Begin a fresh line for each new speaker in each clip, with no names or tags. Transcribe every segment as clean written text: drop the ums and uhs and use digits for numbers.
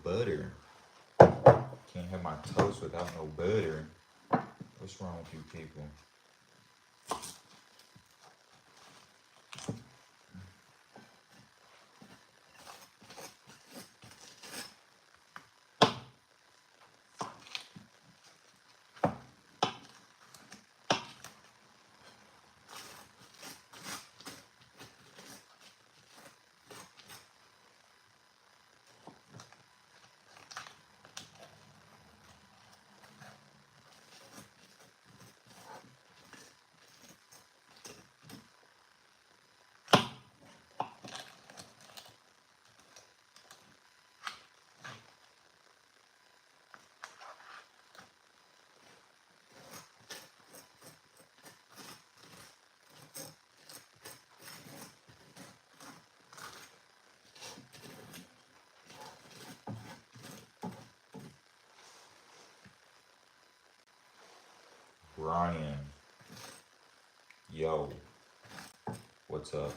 butter. Can't have my toast without no butter. What's wrong with you people? Ryan, yo, what's up?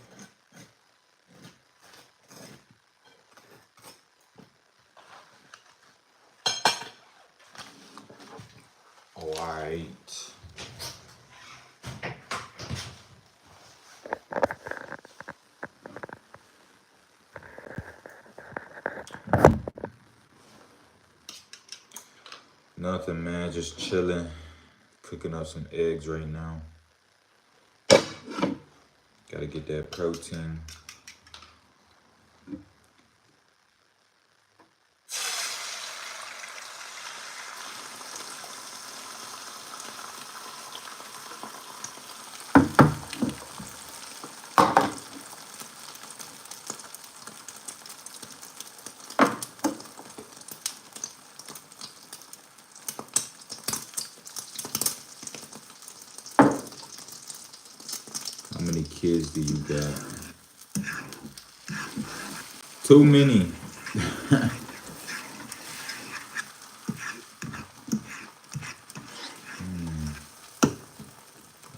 Alright. Nothing, man. Just chilling. Cooking up some eggs right now. Gotta get that protein. How many kids do you got? Too many.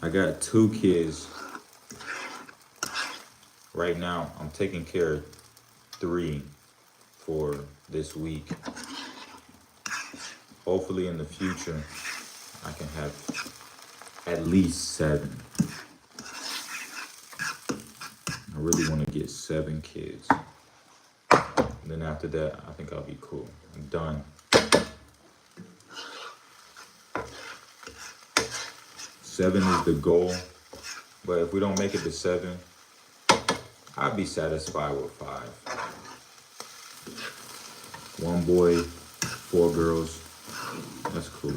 I got 2 kids. Right now, I'm taking care of 3 for this week. Hopefully in the future, I can have at least 7. I really want to get 7 kids. And then after that, I think I'll be cool. I'm done. 7 is the goal. But if we don't make it to 7, I'll be satisfied with 5. 1 boy, 4 girls. That's cool.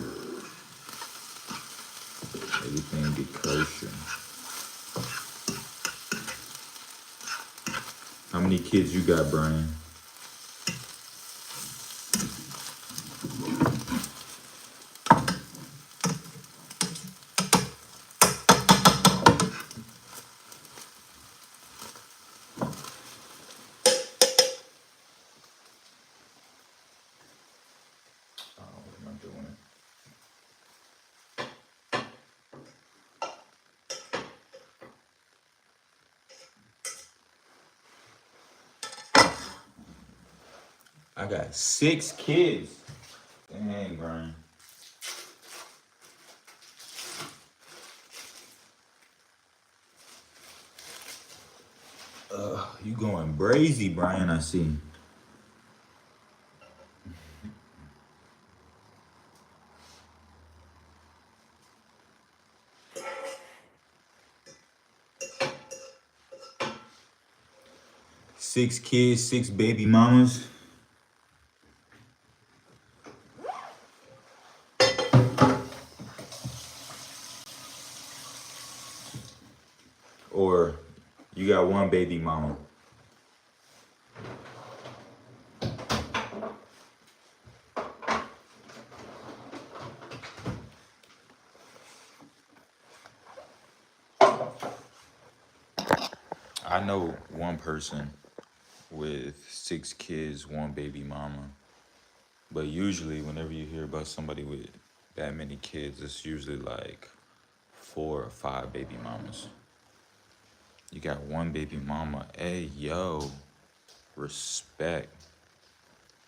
Everything be kosher. How many kids you got, Brian? What am I doing? I got 6 kids. Dang, Brian. You going brazy, Brian, I see. Six kids, 6 baby mamas. Or you got 1 baby mama. I know 1 person with 6 kids, 1 baby mama. But usually whenever you hear about somebody with that many kids, it's usually like 4 or 5 baby mamas. You got 1 baby mama. Hey, yo, respect.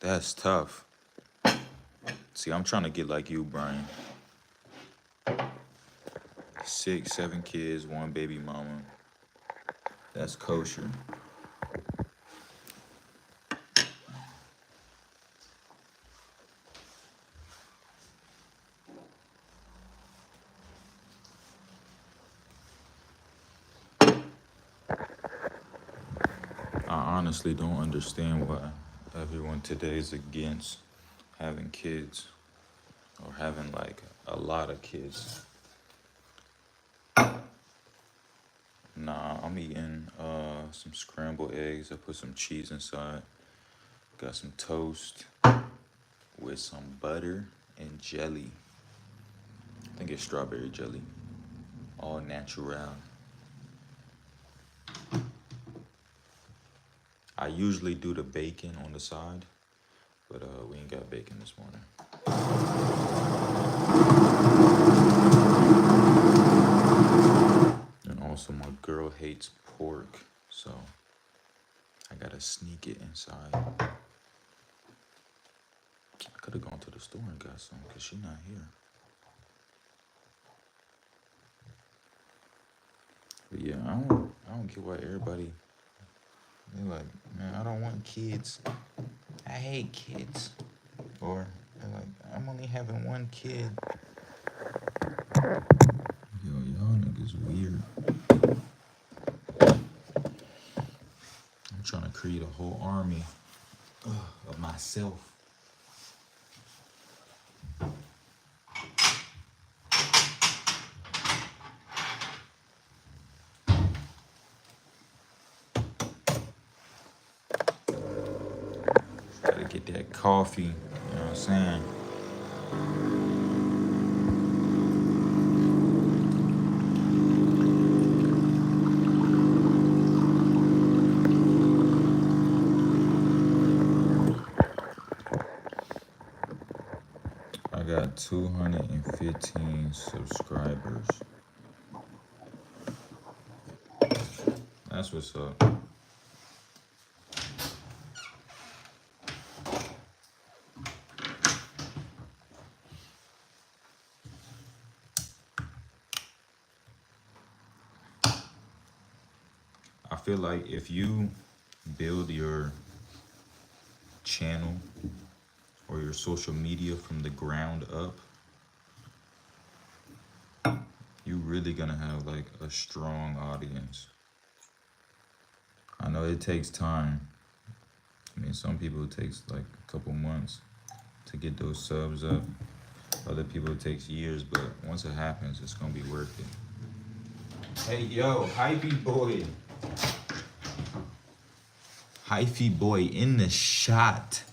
That's tough. See, I'm trying to get like you, Brian. 6, 7 kids, one baby mama. That's kosher. I honestly don't understand why everyone today is against having kids or having like a lot of kids. Nah, I'm eating some scrambled eggs. I put some cheese inside. Got some toast with some butter and jelly. I think it's strawberry jelly. All natural. I usually do the bacon on the side, but we ain't got bacon this morning. And also my girl hates pork, so I gotta sneak it inside. I could have gone to the store and got some, cause she's not here. But yeah, I don't get why everybody, they're like, man, I don't want kids. I hate kids. Or they're like, I'm only having one kid. Yo, y'all niggas weird. I'm trying to create a whole army of myself. Gotta get that coffee, you know what I'm saying? I got 215 subscribers. That's what's up. I feel like if you build your channel or your social media from the ground up, you really gonna have like a strong audience. I know it takes time. I mean, some people it takes like a couple months to get those subs up. Other people it takes years, but once it happens, it's gonna be worth it. Hey, yo, hypey boy. Hyphy boy in the shot.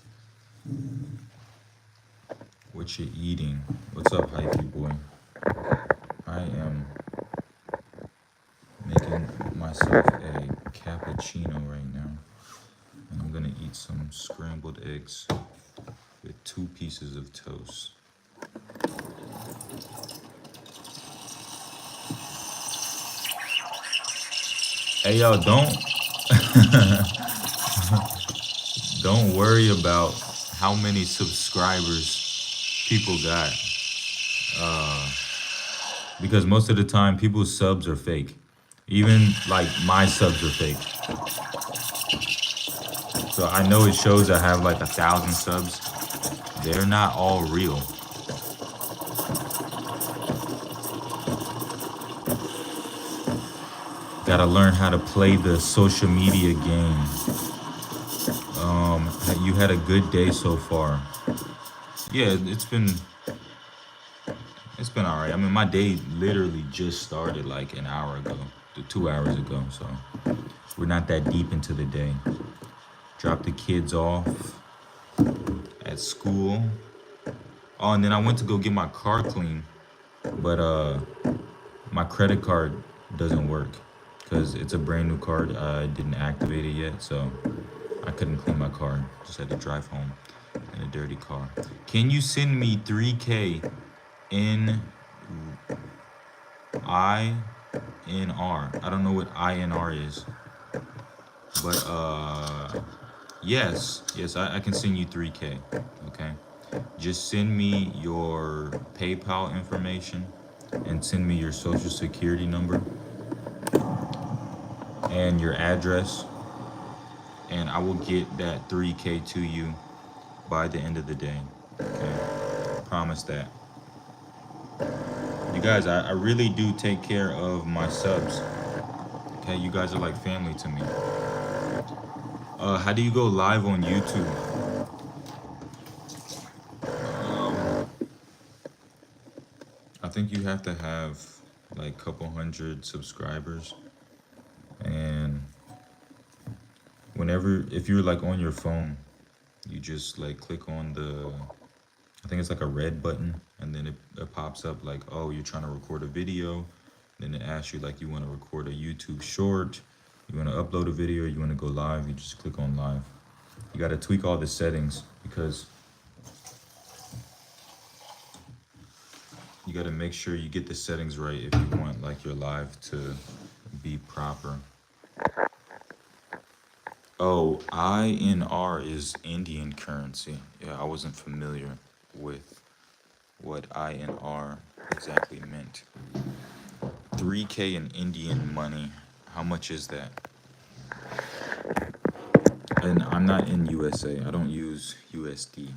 What you eating? What's up, hyphy boy? I am making myself a cappuccino right now. And I'm gonna eat some scrambled eggs with 2 pieces of toast. Hey, yo, don't worry about how many subscribers people got. Because most of the time, people's subs are fake. Even like my subs are fake. So I know it shows I have like 1,000 subs. They're not all real. Gotta learn how to play the social media game. You had a good day so far. Yeah, it's been all right. I mean, my day literally just started like an hour ago, 2 hours ago. So we're not that deep into the day. Dropped the kids off at school. Oh, and then I went to go get my car clean, but my credit card doesn't work because it's a brand new card. I didn't activate it yet, so I couldn't clean my car. Just had to drive home in a dirty car. Can you send me 3K in INR? I don't know what INR is, but Yes, I can send you 3K. Okay. Just send me your PayPal information and send me your social security number and your address, and I will get that 3K to you by the end of the day. Okay. Promise that. You guys, I really do take care of my subs. Okay, you guys are like family to me. How do you go live on YouTube? I think you have to have like a couple hundred subscribers, and whenever if you're like on your phone, you just like click on the, I think it's like a red button, and then it pops up like, oh, you're trying to record a video. Then it asks you like, you want to record a YouTube short, you want to upload a video, you want to go live. You just click on live. You got to tweak all the settings because you got to make sure you get the settings right if you want like your live to be proper. Oh, INR is Indian currency. Yeah, I wasn't familiar with what INR exactly meant. 3K in Indian money. How much is that? And I'm not in USA. I don't use USD.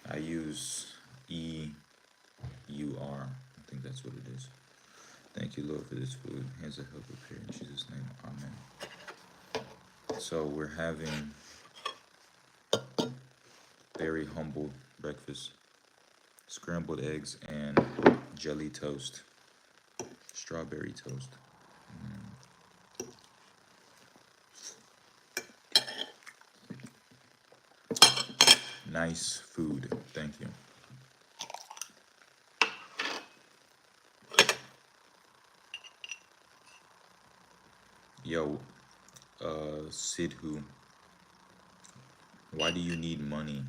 I use EUR. I think that's what it is. Thank you, Lord, for this food. Hands of help prepare in Jesus' name. Amen. So we're having very humble breakfast. Scrambled eggs and jelly toast. Strawberry toast. Nice food. Thank you. Yo, Sidhu, why do you need money?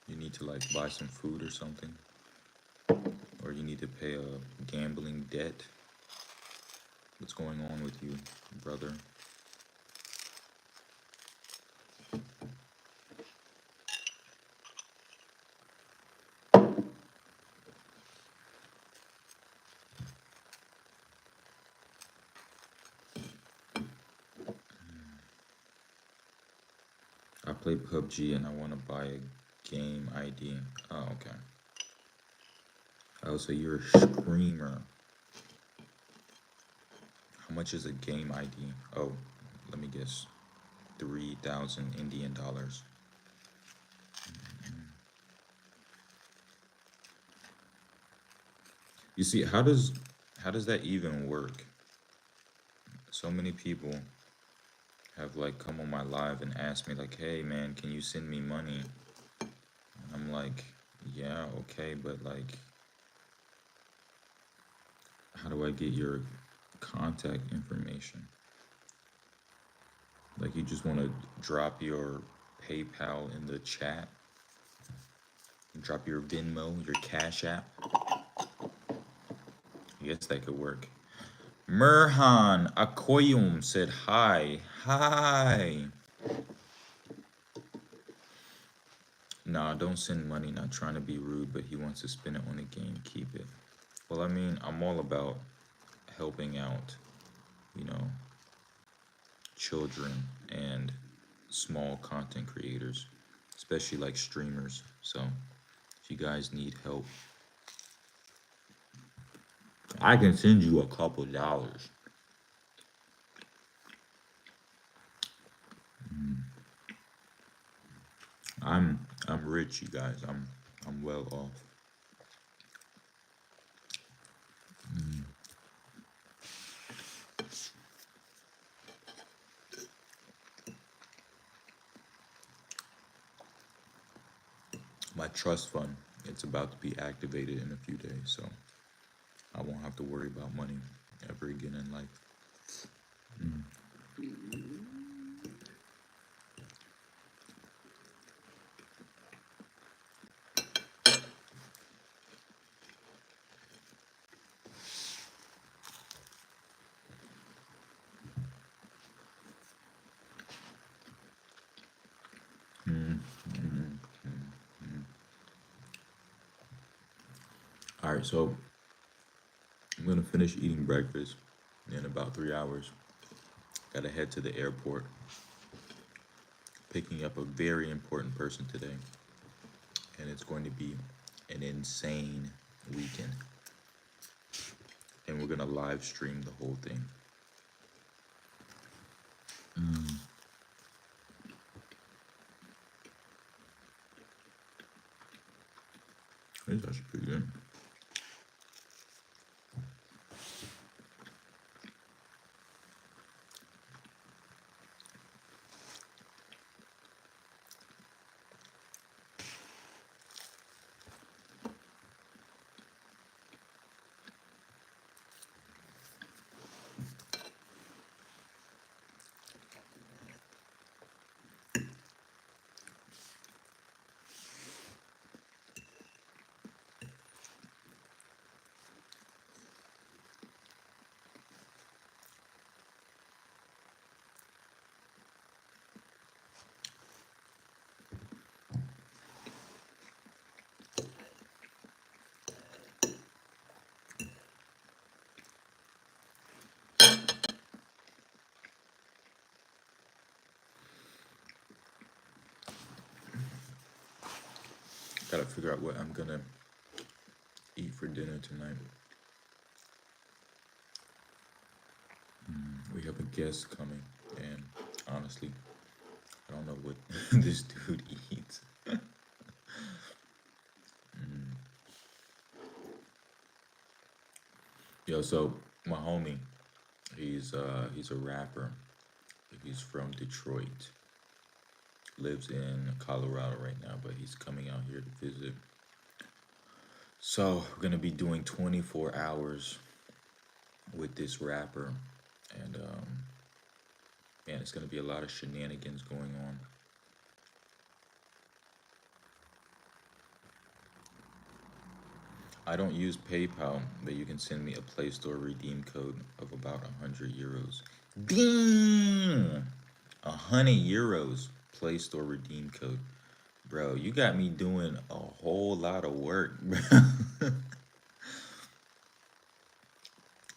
You need to like buy some food or something? Or you need to pay a gambling debt? What's going on with you, brother? I play PUBG and I want to buy a game ID. Oh, okay. Oh, so you're a screamer. How much is a game ID? Oh, let me guess. 3,000 Indian dollars. You see, how does that even work? So many people have like come on my live and asked me like, "Hey man, can you send me money?" And I'm like, "Yeah, okay, but like how do I get your contact information?" Like you just want to drop your PayPal in the chat, drop your Venmo, your Cash App. I guess that could work. Merhan Akoyum said hi. Hi. Nah, don't send money, not trying to be rude, but he wants to spend it on a game, keep it. Well, I mean, I'm all about helping out, you know, children and small content creators, especially like streamers. So if you guys need help, I can send you a couple dollars. I'm rich, you guys. I'm well off. My trust fund, it's about to be activated in a few days, so I won't have to worry about money ever again in life. All right, so I'm gonna finish eating breakfast in about 3 hours. Gotta head to the airport, picking up a very important person today, and it's going to be an insane weekend. And we're gonna live stream the whole thing. It's actually pretty good. Gotta figure out what I'm gonna eat for dinner tonight. We have a guest coming, and honestly, I don't know what this dude eats. Yo, so my homie, he's a rapper. He's from Detroit. Lives in Colorado right now, but he's coming out here to visit. So we're gonna be doing 24 hours with this rapper, and man, it's gonna be a lot of shenanigans going on. I don't use PayPal, but you can send me a Play Store redeem code of about 100 euros. Damn! 100 euros Play Store redeem code. Bro, you got me doing a whole lot of work, bro.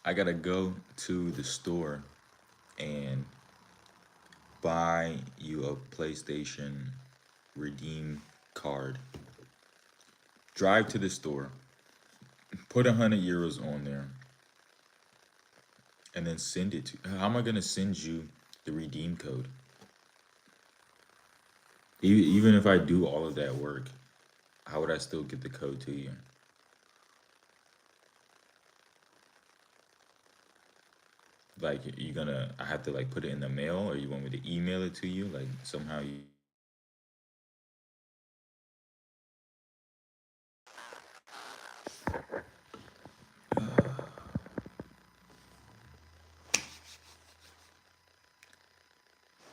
I gotta go to the store and buy you a PlayStation redeem card. Drive to the store, put 100 euros on there, and then send it to. How am I gonna send you the redeem code? Even if I do all of that work, how would I still get the code to you? Like, you gonna, I have to like put it in the mail, or you want me to email it to you? Like, somehow you.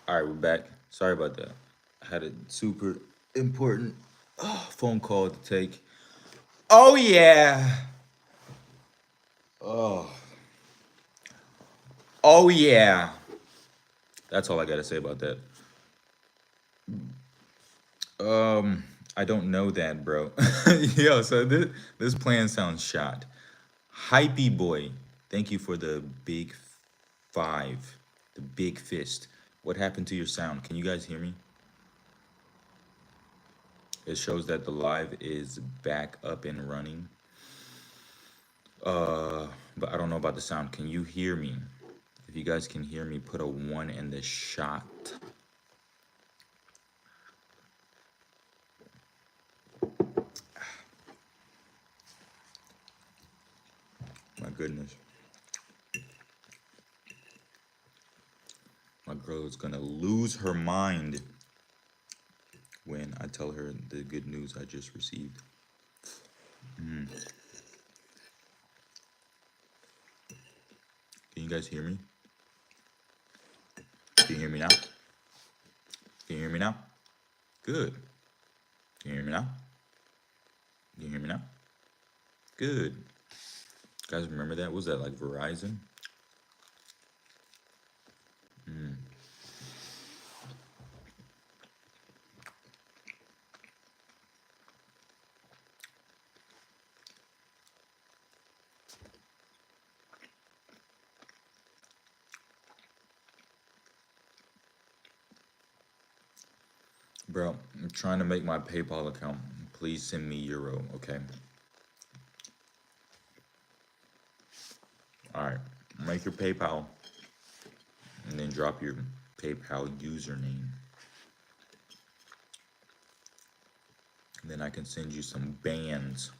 All right, we're back. Sorry about that. I had a super important phone call to take. Oh yeah. Oh. Oh yeah. That's all I gotta say about that. Um, I don't know that, bro. Yo, so this plan sounds shot. Hypey boy, thank you for the big five, the big fist. What happened to your sound? Can you guys hear me? It shows that the live is back up and running. But I don't know about the sound. Can you hear me? If you guys can hear me, put a one in the shot. My goodness. My girl is gonna lose her mind when I tell her the good news I just received. Can you guys hear me? Can you hear me now? Can you hear me now? Good. Can you hear me now? Can you hear me now? Good. Guys, remember that? What was that, like Verizon? Bro, I'm trying to make my PayPal account. Please send me euro, okay? All right, make your PayPal and then drop your PayPal username. And then I can send you some bands.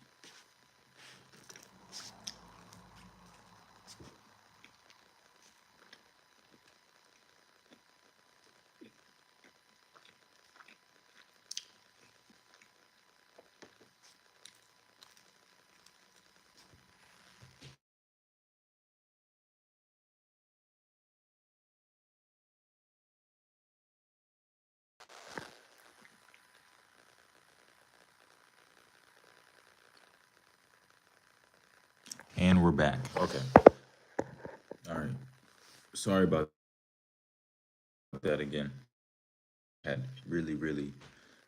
And we're back. Okay. All right. Sorry about that again. Had really, really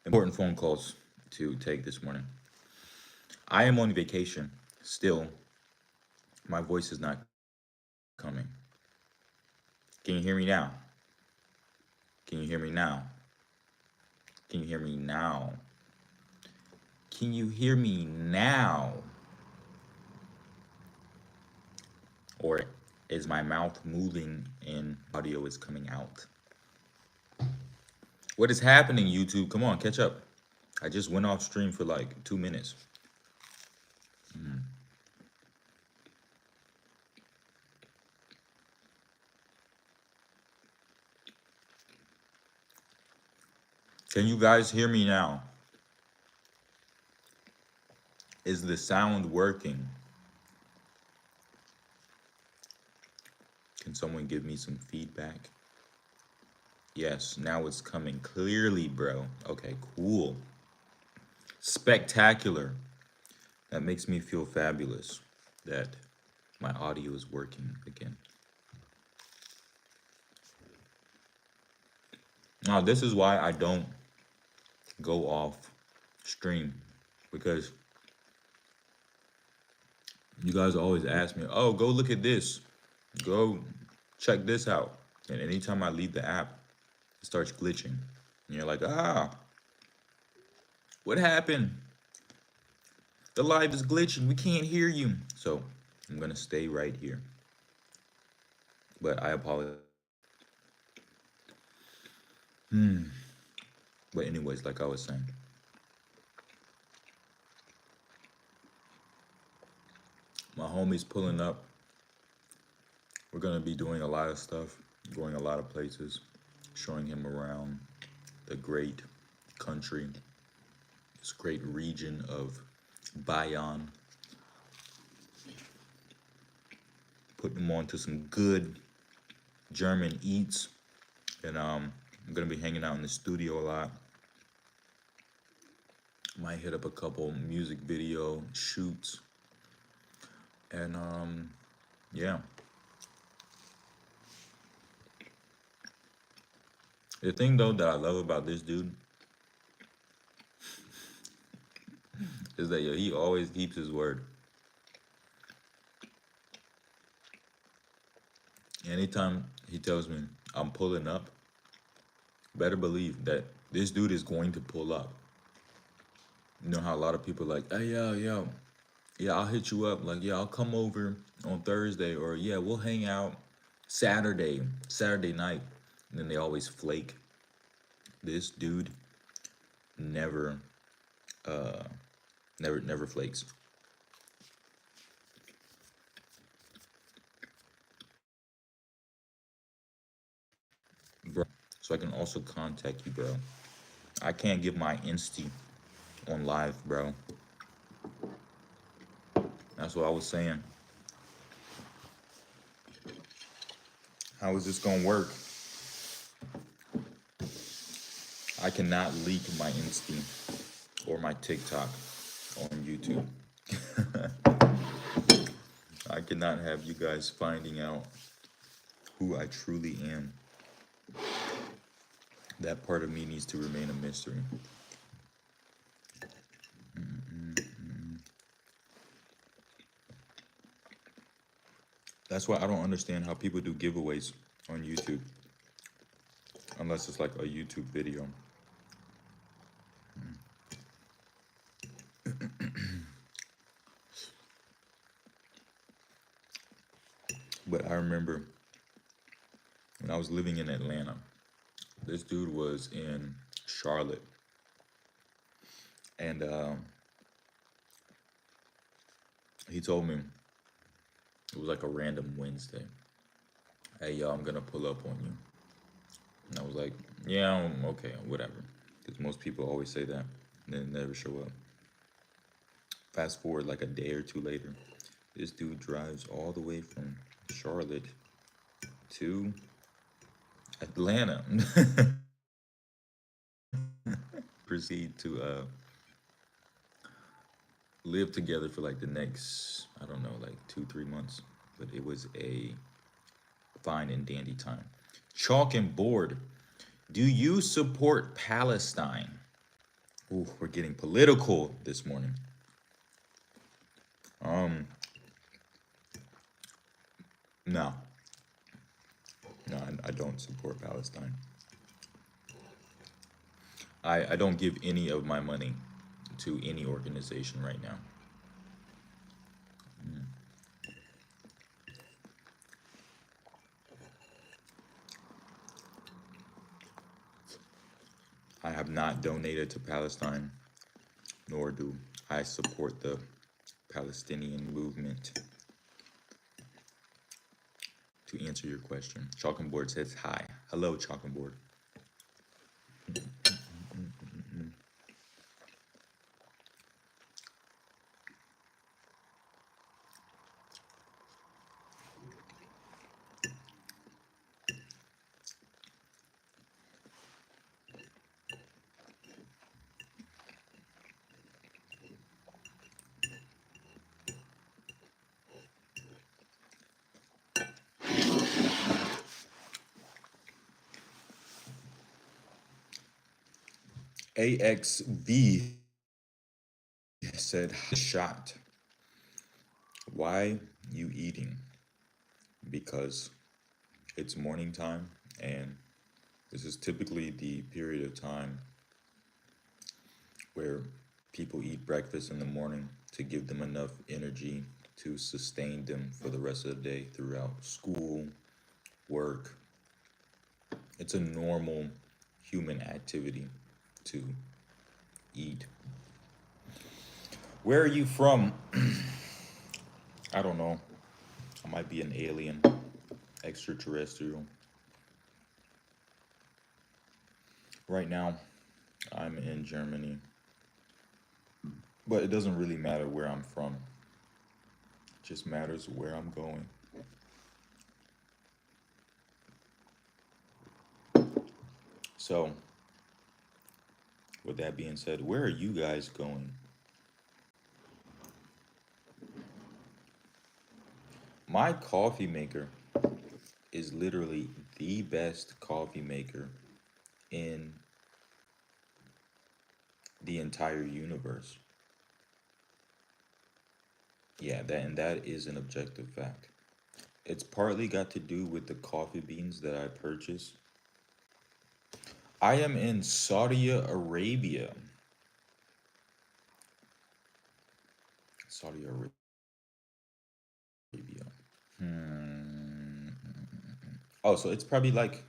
important phone calls to take this morning. I am on vacation. Still, my voice is not coming. Can you hear me now? Can you hear me now? Can you hear me now? Can you hear me now? Or is my mouth moving and audio is coming out? What is happening, YouTube? Come on, catch up. I just went off stream for like 2 minutes. Can you guys hear me now? Is the sound working? Can someone give me some feedback? Yes, now it's coming clearly, bro. Okay, cool. Spectacular. That makes me feel fabulous that my audio is working again. Now, this is why I don't go off stream, because you guys always ask me, oh, go look at this. Go check this out. And anytime I leave the app, it starts glitching. And you're like, what happened? The live is glitching. We can't hear you. So I'm going to stay right here. But I apologize. But anyways, like I was saying, my homie's pulling up. We're going to be doing a lot of stuff, going a lot of places, showing him around the great country, this great region of Bayern. Putting him on to some good German eats. And I'm going to be hanging out in the studio a lot. Might hit up a couple music video shoots. And yeah. The thing though that I love about this dude is that he always keeps his word. Anytime he tells me I'm pulling up, better believe that this dude is going to pull up. You know how a lot of people are like, hey, yeah, I'll hit you up. Like, yeah, I'll come over on Thursday, or yeah, we'll hang out Saturday night. And then they always flake. This dude never flakes. Bro, so I can also contact you, bro. I can't give my Insta on live, bro. That's what I was saying. How is this gonna work? I cannot leak my Insta or my TikTok on YouTube. I cannot have you guys finding out who I truly am. That part of me needs to remain a mystery. That's why I don't understand how people do giveaways on YouTube. Unless it's like a YouTube video. But I remember when I was living in Atlanta, this dude was in Charlotte, and he told me it was like a random Wednesday. Hey, y'all, I'm gonna pull up on you. And I was like, yeah, okay, whatever. Because most people always say that and then never show up. Fast forward like a day or two later, this dude drives all the way from Charlotte to Atlanta. Proceed to live together for like the next, I don't know, like 2, 3 months. But it was a fine and dandy time. Chalk and board. Do you support Palestine? Ooh, we're getting political this morning. Um, no, no, I don't support Palestine. I don't give any of my money to any organization right now. I have not donated to Palestine, nor do I support the Palestinian movement. To answer your question, Chalk and Board says hi. Hello, Chalk and Board. AXV said, shot. Why you eating? Because it's morning time, and this is typically the period of time where people eat breakfast in the morning to give them enough energy to sustain them for the rest of the day throughout school, work. It's a normal human activity to eat. Where are you from? I don't know. I might be an alien, extraterrestrial. Right now, I'm in Germany, but it doesn't really matter where I'm from. It just matters where I'm going. So, with that being said, where are you guys going? My coffee maker is literally the best coffee maker in the entire universe. Yeah, that is an objective fact. It's partly got to do with the coffee beans that I purchase. I am in Saudi Arabia. Saudi Arabia. Hmm. Oh, so it's probably like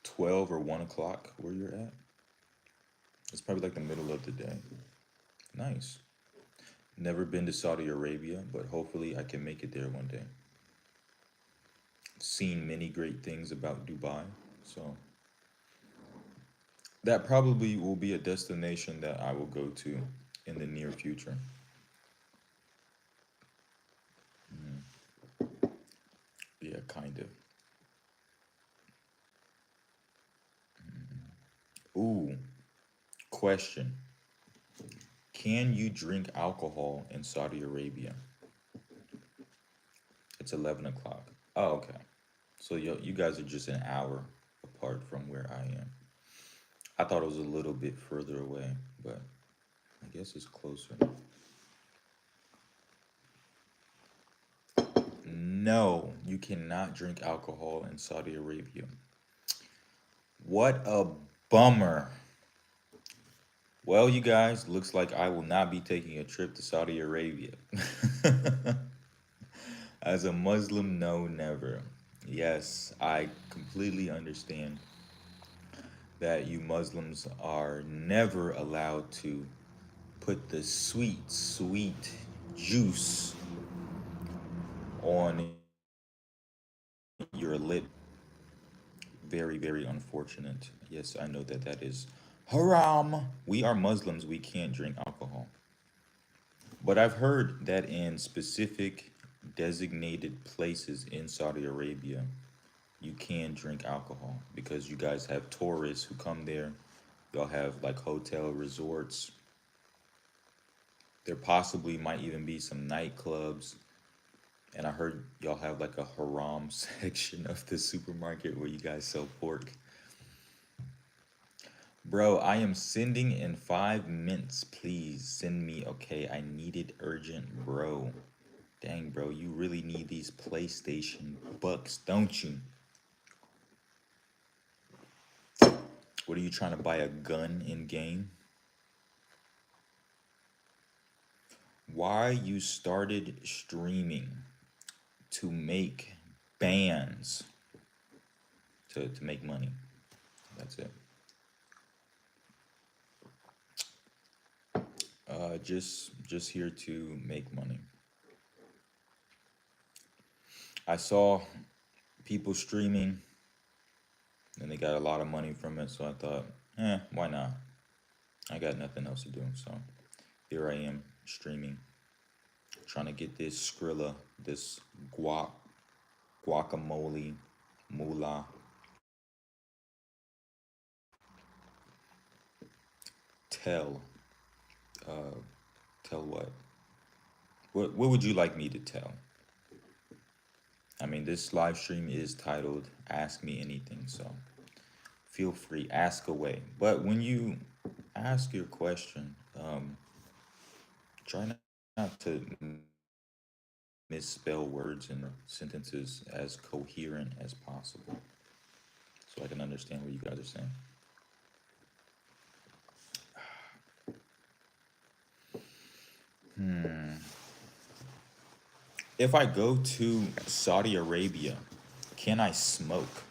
12 or 1 o'clock where you're at. It's probably like the middle of the day. Nice. Never been to Saudi Arabia, but hopefully I can make it there one day. Seen many great things about Dubai, so that probably will be a destination that I will go to in the near future. Yeah, kind of. Ooh, question. Can you drink alcohol in Saudi Arabia? It's 11 o'clock. Oh, okay. So you guys are just an hour apart from where I am. I thought it was a little bit further away, but I guess it's closer. No, you cannot drink alcohol in Saudi Arabia. What a bummer. Well, you guys, looks like I will not be taking a trip to Saudi Arabia. As a Muslim, no, never. Yes, I completely understand that you Muslims are never allowed to put the sweet, sweet juice on your lip. Very, very unfortunate. Yes, I know that that is haram. We are Muslims, we can't drink alcohol. But I've heard that in specific designated places in Saudi Arabia, you can drink alcohol because you guys have tourists who come there. Y'all have like hotel resorts. There possibly might even be some nightclubs. And I heard y'all have like a haram section of the supermarket where you guys sell pork. Bro, I am sending in 5 minutes. Please send me. Okay, I need it urgent, bro. Dang, bro, you really need these PlayStation bucks, don't you? What are you trying to buy a gun in game? Why you started streaming to make bands to make money. That's it. Just here to make money. I saw people streaming and they got a lot of money from it, so I thought, why not? I got nothing else to do, so here I am streaming, trying to get this Skrilla, this guacamole, moolah. Tell, uh, tell what? What would you like me to tell? I mean, this live stream is titled "Ask Me Anything," so feel free, ask away. But when you ask your question, try not to misspell words and sentences as coherent as possible, so I can understand what you guys are saying. If I go to Saudi Arabia, can I smoke?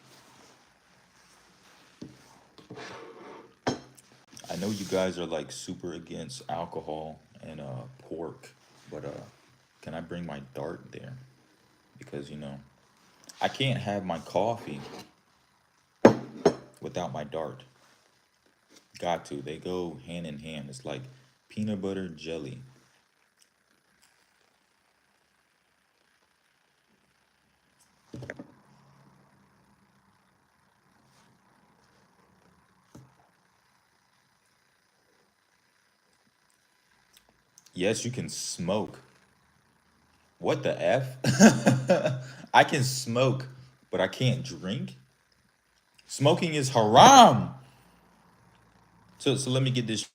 I know you guys are like super against alcohol and pork, but can I bring my dart there? Because I can't have my coffee without my dart. Got to. They go hand in hand. It's like peanut butter jelly. Yes, you can smoke. What the F? I can smoke, but I can't drink? Smoking is haram. So let me get this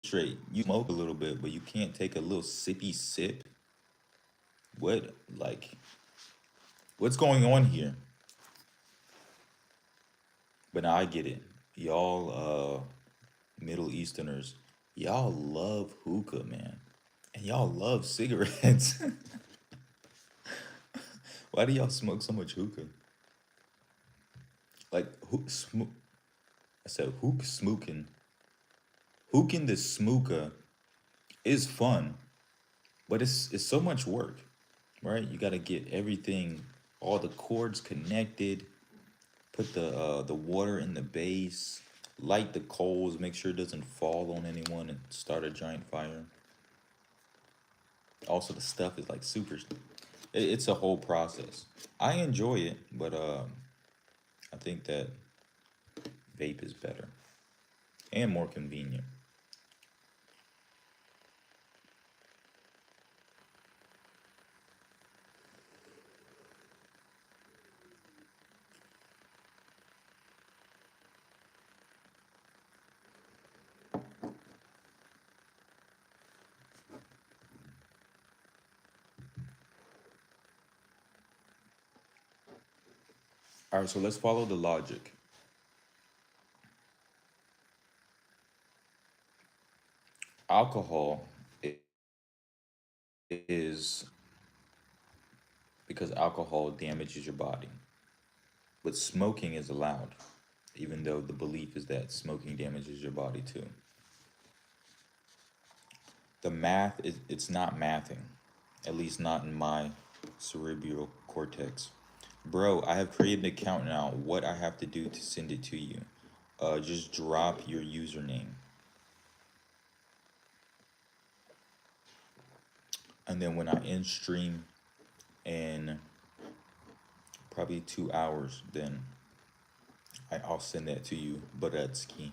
straight. You smoke a little bit, but you can't take a little sippy sip. What like what's going on here? But now I get it. Y'all Middle Easterners, y'all love hookah, man. And y'all love cigarettes. Why do y'all smoke so much hookah? Like I said hook smooking. Hooking the smooker is fun, but it's so much work, right? You got to get everything, all the cords connected, put the water in the base, light the coals, make sure it doesn't fall on anyone and start a giant fire. Also, the stuff is like super. It's a whole process. I enjoy it, but I think that vape is better and more convenient. All right, so let's follow the logic. Alcohol is because alcohol damages your body. But smoking is allowed, even though the belief is that smoking damages your body too. The math is it's not mathing, at least not in my cerebral cortex. Bro, I have created an account now. What I have to do to send it to you? Just drop your username. And then when I end stream in probably 2 hours, then I'll send that to you, Budatsky.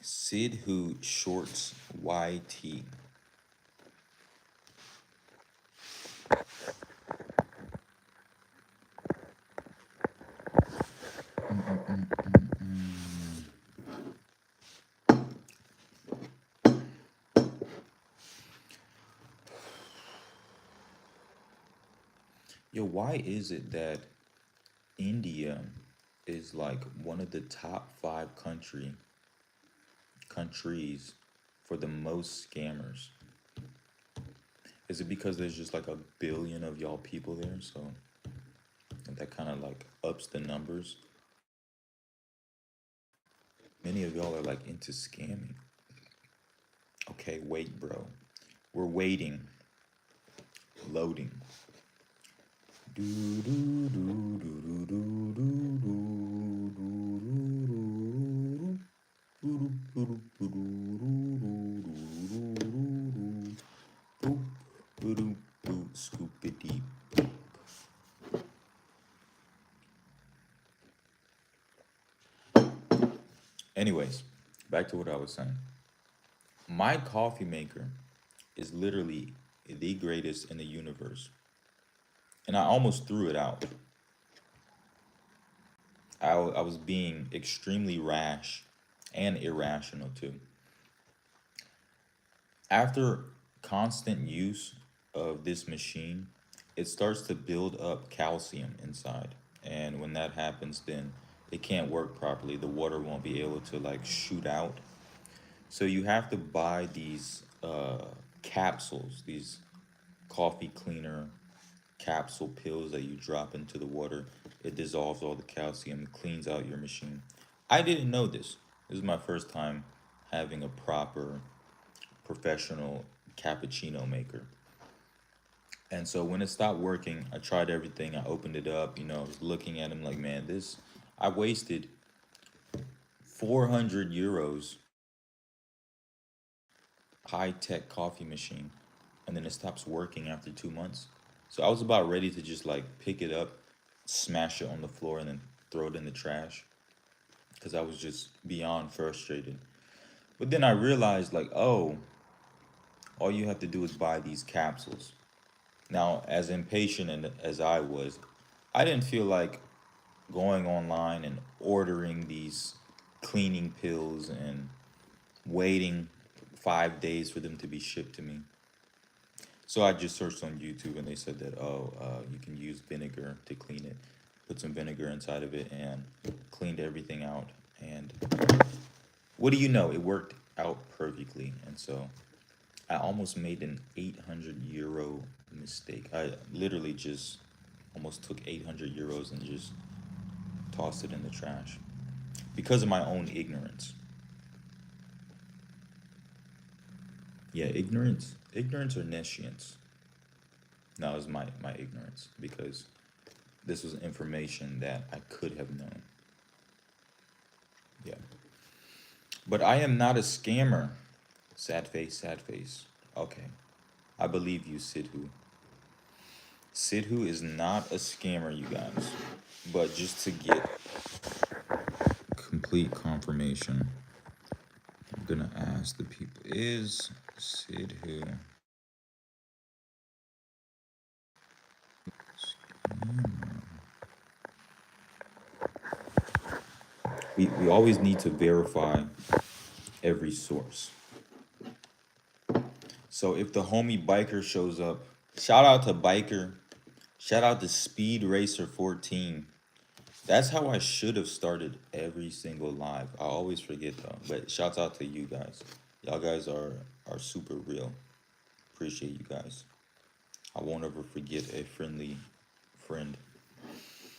Sid Who Shorts YT. Yo, why is it that India is like one of the top 5 countries for the most scammers? Is it because there's just like a billion of y'all people there, so that kind of like ups the numbers? Many of y'all are like into scamming. Okay, wait, bro. We're waiting. Loading. Scoopity. Anyways, back to what I was saying. My coffee maker is literally the greatest in the universe. And I almost threw it out. I was being extremely rash and irrational too. After constant use of this machine, it starts to build up calcium inside. And when that happens, then it can't work properly. The water won't be able to like shoot out. So you have to buy these capsules, these coffee cleaner capsule pills that you drop into the water. It dissolves all the calcium, cleans out your machine. I didn't know this. This is my first time having a proper professional cappuccino maker. And so when it stopped working, I tried everything. I opened it up, I was looking at him like, man, I wasted 400 euros high tech coffee machine, and then it stops working after 2 months. So I was about ready to just like pick it up, smash it on the floor, and then throw it in the trash because I was just beyond frustrated. But then I realized, like, oh, all you have to do is buy these capsules. Now, as impatient as I was, I didn't feel like going online and ordering these cleaning pills and waiting 5 days for them to be shipped to me. So I just searched on YouTube and they said that, oh, you can use vinegar to clean it. Put some vinegar inside of it and cleaned everything out. And what do you know? It worked out perfectly. And so I almost made an 800 euro mistake. I literally just almost took 800 euros and just tossed it in the trash because of my own ignorance. Yeah, ignorance or nescience. No, it was my ignorance because this was information that I could have known. Yeah. But I am not a scammer. Sad face, sad face. Okay. I believe you, Sidhu. Sidhu is not a scammer, you guys. But just to get complete confirmation, I'm gonna ask the people, is Sidhu we always need to verify every source. So if the homie biker shows up, shout out to biker, shout out to Speed Racer 14. That's how I should have started every single live. I always forget though. But shouts out to you guys. Y'all guys are super real. Appreciate you guys. I won't ever forget a friendly friend.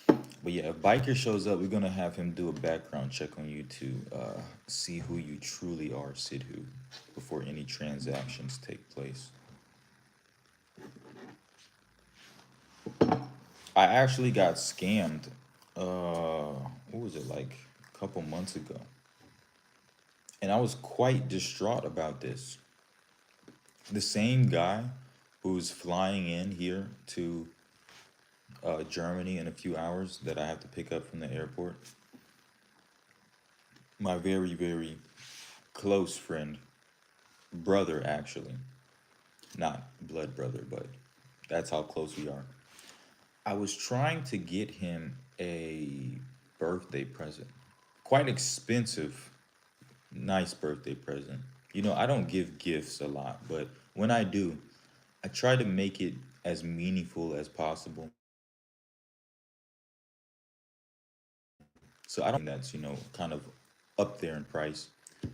But yeah, if Biker shows up, we're gonna have him do a background check on you to see who you truly are, Sidhu, before any transactions take place. I actually got scammed. What was it, like a couple months ago? And I was quite distraught about this. The same guy who's flying in here to Germany in a few hours that I have to pick up from the airport, my very, very close friend, brother actually, not blood brother, but that's how close we are. I was trying to get him a birthday present, quite expensive, nice birthday present. You know, I don't give gifts a lot, but when I do, I try to make it as meaningful as possible. So I don't think that's, kind of up there in price.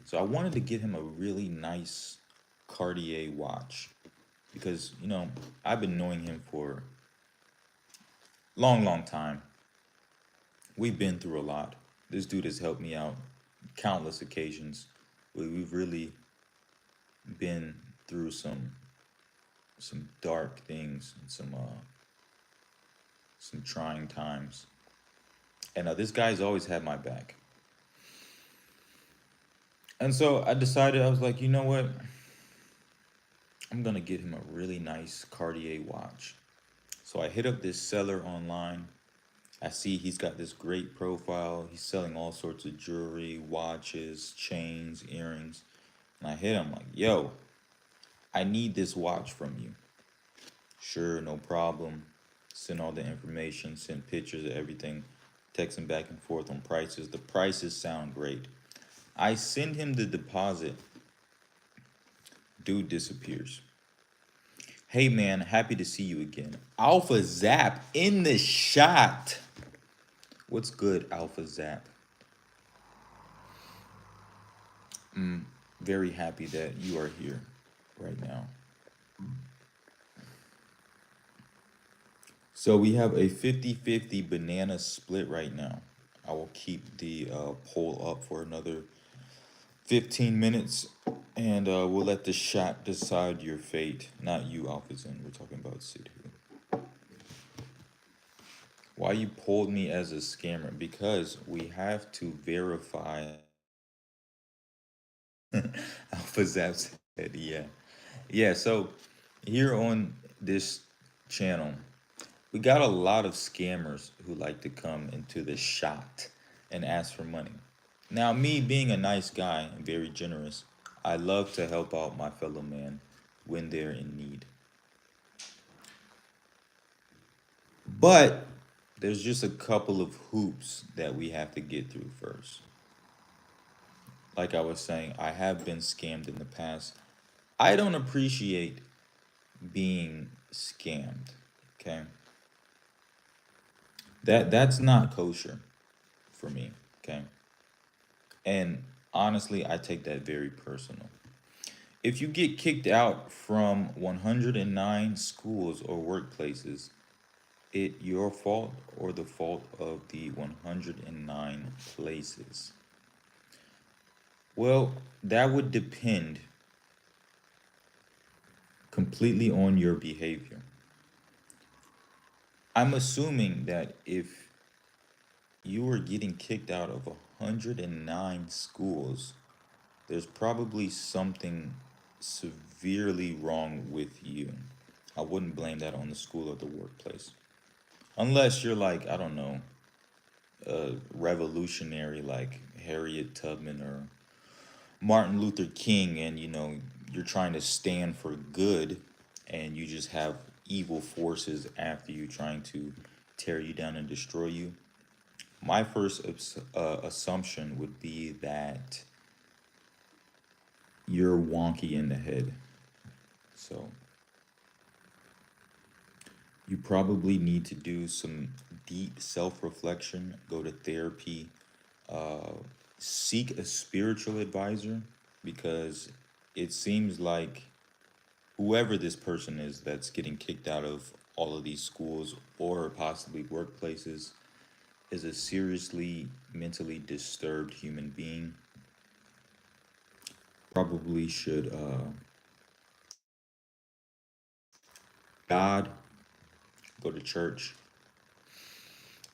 So I wanted to get him a really nice Cartier watch because, I've been knowing him for long, long time. We've been through a lot. This dude has helped me out countless occasions. We've really been through some dark things and some trying times. And this guy's always had my back. And so I decided, I was like, you know what? I'm gonna get him a really nice Cartier watch. So I hit up this seller online. I see he's got this great profile. He's selling all sorts of jewelry, watches, chains, earrings. And I hit him like, yo, I need this watch from you. Sure, no problem. Send all the information, send pictures of everything, texting back and forth on prices. The prices sound great. I send him the deposit. Dude disappears. Hey man, happy to see you again. Alpha Zap in the shot. What's good, Alpha Zap? Very happy that you are here right now. So we have a 50-50 banana split right now. I will keep the poll up for another 15 minutes and we'll let the shot decide your fate. Not you, Alpha Zen. We're talking about Sidhu. Why you pulled me as a scammer? Because we have to verify. Alpha Zap said, yeah. Yeah, so here on this channel, we got a lot of scammers who like to come into the shot and ask for money. Now, me being a nice guy and very generous, I love to help out my fellow man when they're in need. But there's just a couple of hoops that we have to get through first. Like I was saying, I have been scammed in the past. I don't appreciate being scammed. Okay. That's not kosher for me. Okay. And honestly, I take that very personal. If you get kicked out from 109 schools or workplaces, it your fault or the fault of the 109 places? Well, that would depend completely on your behavior. I'm assuming that if you were getting kicked out of 109 schools, there's probably something severely wrong with you. I wouldn't blame that on the school or the workplace. Unless you're like, I don't know, a revolutionary like Harriet Tubman or Martin Luther King, and you're trying to stand for good and you just have evil forces after you trying to tear you down and destroy you. My first assumption would be that you're wonky in the head. So You probably need to do some deep self reflection, go to therapy, uh, seek a spiritual advisor because it seems like whoever this person is that's getting kicked out of all of these schools or possibly workplaces is a seriously mentally disturbed human being. Probably should God, go to church,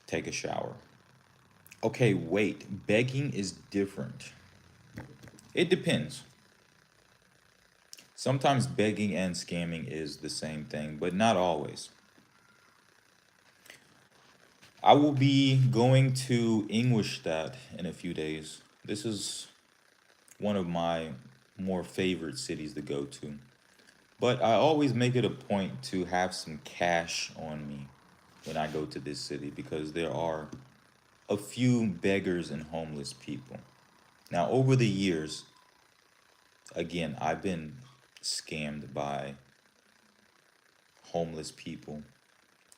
take a shower. Okay, wait, begging is different. It depends. Sometimes begging and scamming is the same thing, but not always. I will be going to Ingolstadt in a few days. This is one of my more favorite cities to go to. But I always make it a point to have some cash on me when I go to this city because there are a few beggars and homeless people. Now, over the years, again, I've been scammed by homeless people.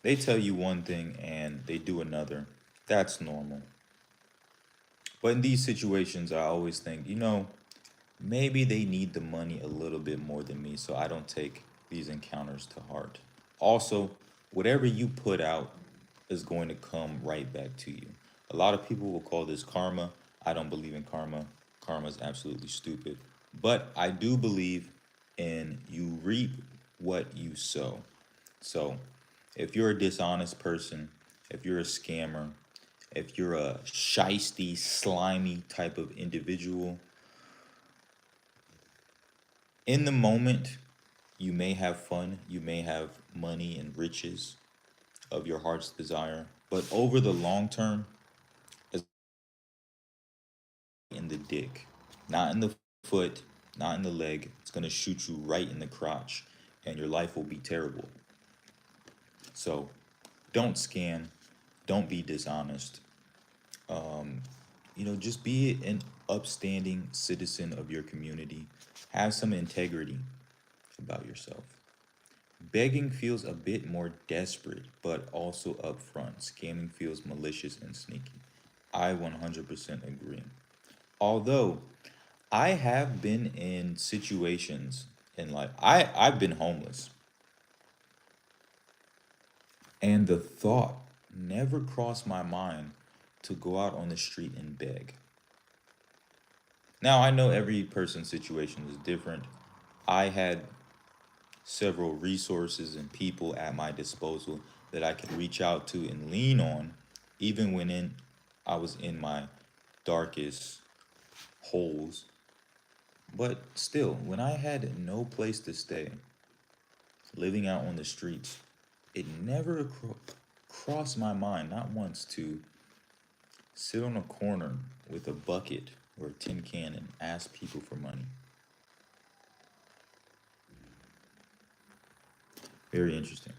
They tell you one thing and they do another. That's normal. But in these situations, I always think, maybe they need the money a little bit more than me, so I don't take these encounters to heart. Also, whatever you put out is going to come right back to you. A lot of people will call this karma. I don't believe in karma. Karma is absolutely stupid. But I do believe in you reap what you sow. So, if you're a dishonest person, if you're a scammer, if you're a shisty, slimy type of individual, in the moment, you may have fun, you may have money and riches of your heart's desire, but over the long term, it's in the dick, not in the foot, not in the leg. It's going to shoot you right in the crotch, and your life will be terrible. So, don't scam, don't be dishonest. Just be an upstanding citizen of your community. Have some integrity about yourself. Begging feels a bit more desperate, but also upfront. Scamming feels malicious and sneaky. I 100% agree. Although I have been in situations in life, I've been homeless, and the thought never crossed my mind to go out on the street and beg. Now, I know every person's situation is different. I had several resources and people at my disposal that I could reach out to and lean on, even when I was in my darkest holes. But still, when I had no place to stay, living out on the streets, it never crossed my mind, not once, to sit on a corner with a bucket or a tin can and ask people for money. Very interesting.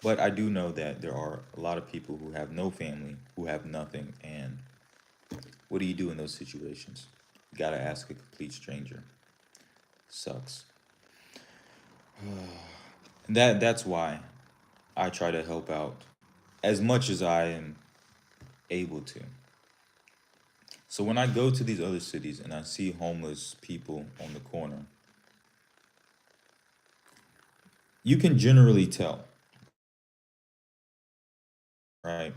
But I do know that there are a lot of people who have no family, who have nothing, and what do you do in those situations? You gotta ask a complete stranger. Sucks. And that's why I try to help out as much as I am able to. So when I go to these other cities and I see homeless people on the corner, you can generally tell, right?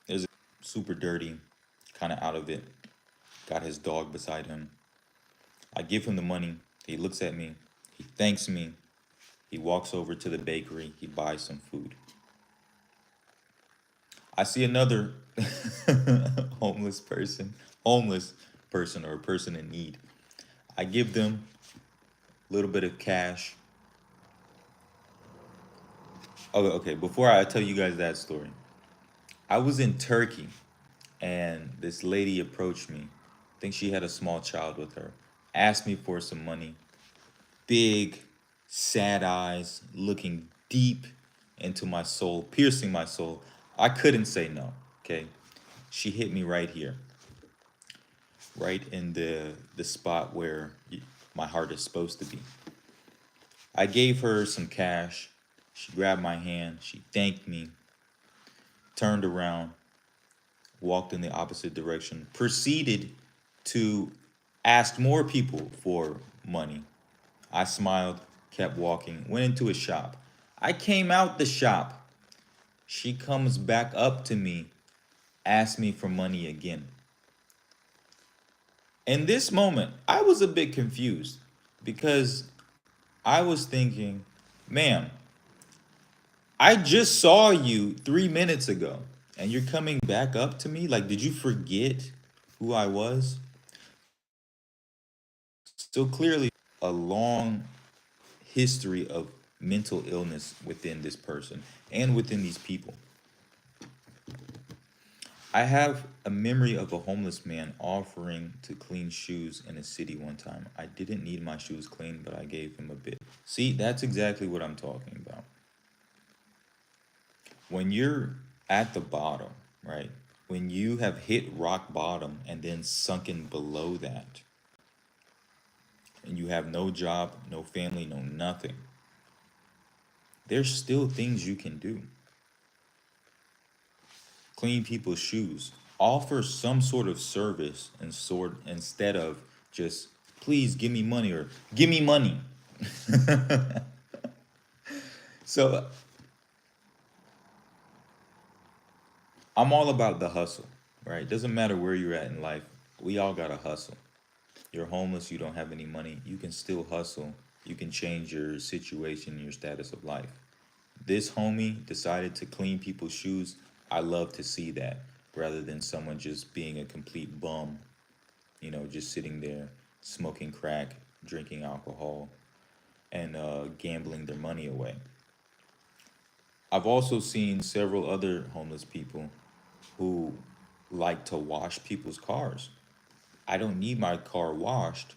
There's a super dirty, kind of out of it, got his dog beside him. I give him the money. He looks at me. He thanks me. He walks over to the bakery. He buys some food. I see another homeless person or a person in need. I give them a little bit of cash. Oh, okay. Before I tell you guys that story, I was in Turkey and this lady approached me. I think she had a small child with her. Asked me for some money. Big, sad eyes, looking deep into my soul, piercing my soul. I couldn't say no, okay? She hit me right here, right in the spot where my heart is supposed to be. I gave her some cash. She grabbed my hand, she thanked me, turned around, walked in the opposite direction, proceeded to ask more people for money. I smiled, kept walking, went into a shop. I came out the shop. She comes back up to me, asked me for money again. In this moment, I was a bit confused because I was thinking, ma'am, I just saw you 3 minutes ago and you're coming back up to me? Like, did you forget who I was? So clearly, a long history of mental illness within this person and within these people. I have a memory of a homeless man offering to clean shoes in a city one time. I didn't need my shoes cleaned, but I gave him a bit. See, that's exactly what I'm talking about. When you're at the bottom, right? When you have hit rock bottom and then sunken below that, and you have no job, no family, no nothing, there's still things you can do. Clean people's shoes, offer some sort of service and sort instead of just please give me money or give me money. So I'm all about the hustle, right? Doesn't matter where you're at in life. We all gotta hustle. You're homeless, you don't have any money, you can still hustle. You can change your situation, your status of life. This homie decided to clean people's shoes. I love to see that rather than someone just being a complete bum, just sitting there smoking crack, drinking alcohol, and gambling their money away. I've also seen several other homeless people who like to wash people's cars. I don't need my car washed,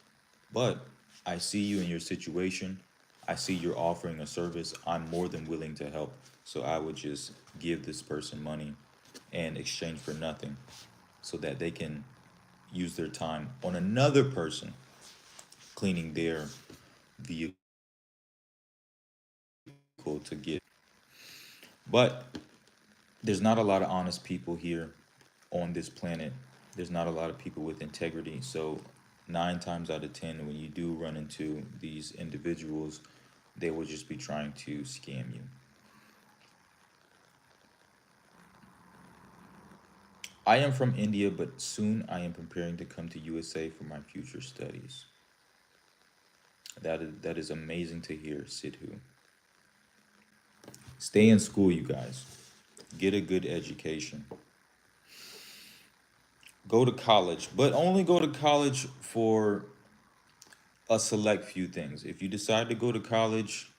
but I see you in your situation. I see you're offering a service. I'm more than willing to help. So I would just give this person money in exchange for nothing so that they can use their time on another person cleaning their vehicle to get. But there's not a lot of honest people here on this planet. There's not a lot of people with integrity. So 9 times out of 10, when you do run into these individuals, they will just be trying to scam you. I am from India, but soon I am preparing to come to USA for my future studies. That is amazing to hear, Sidhu. Stay in school, you guys. Get a good education. Go to college, but only go to college for a select few things. If you decide to go to college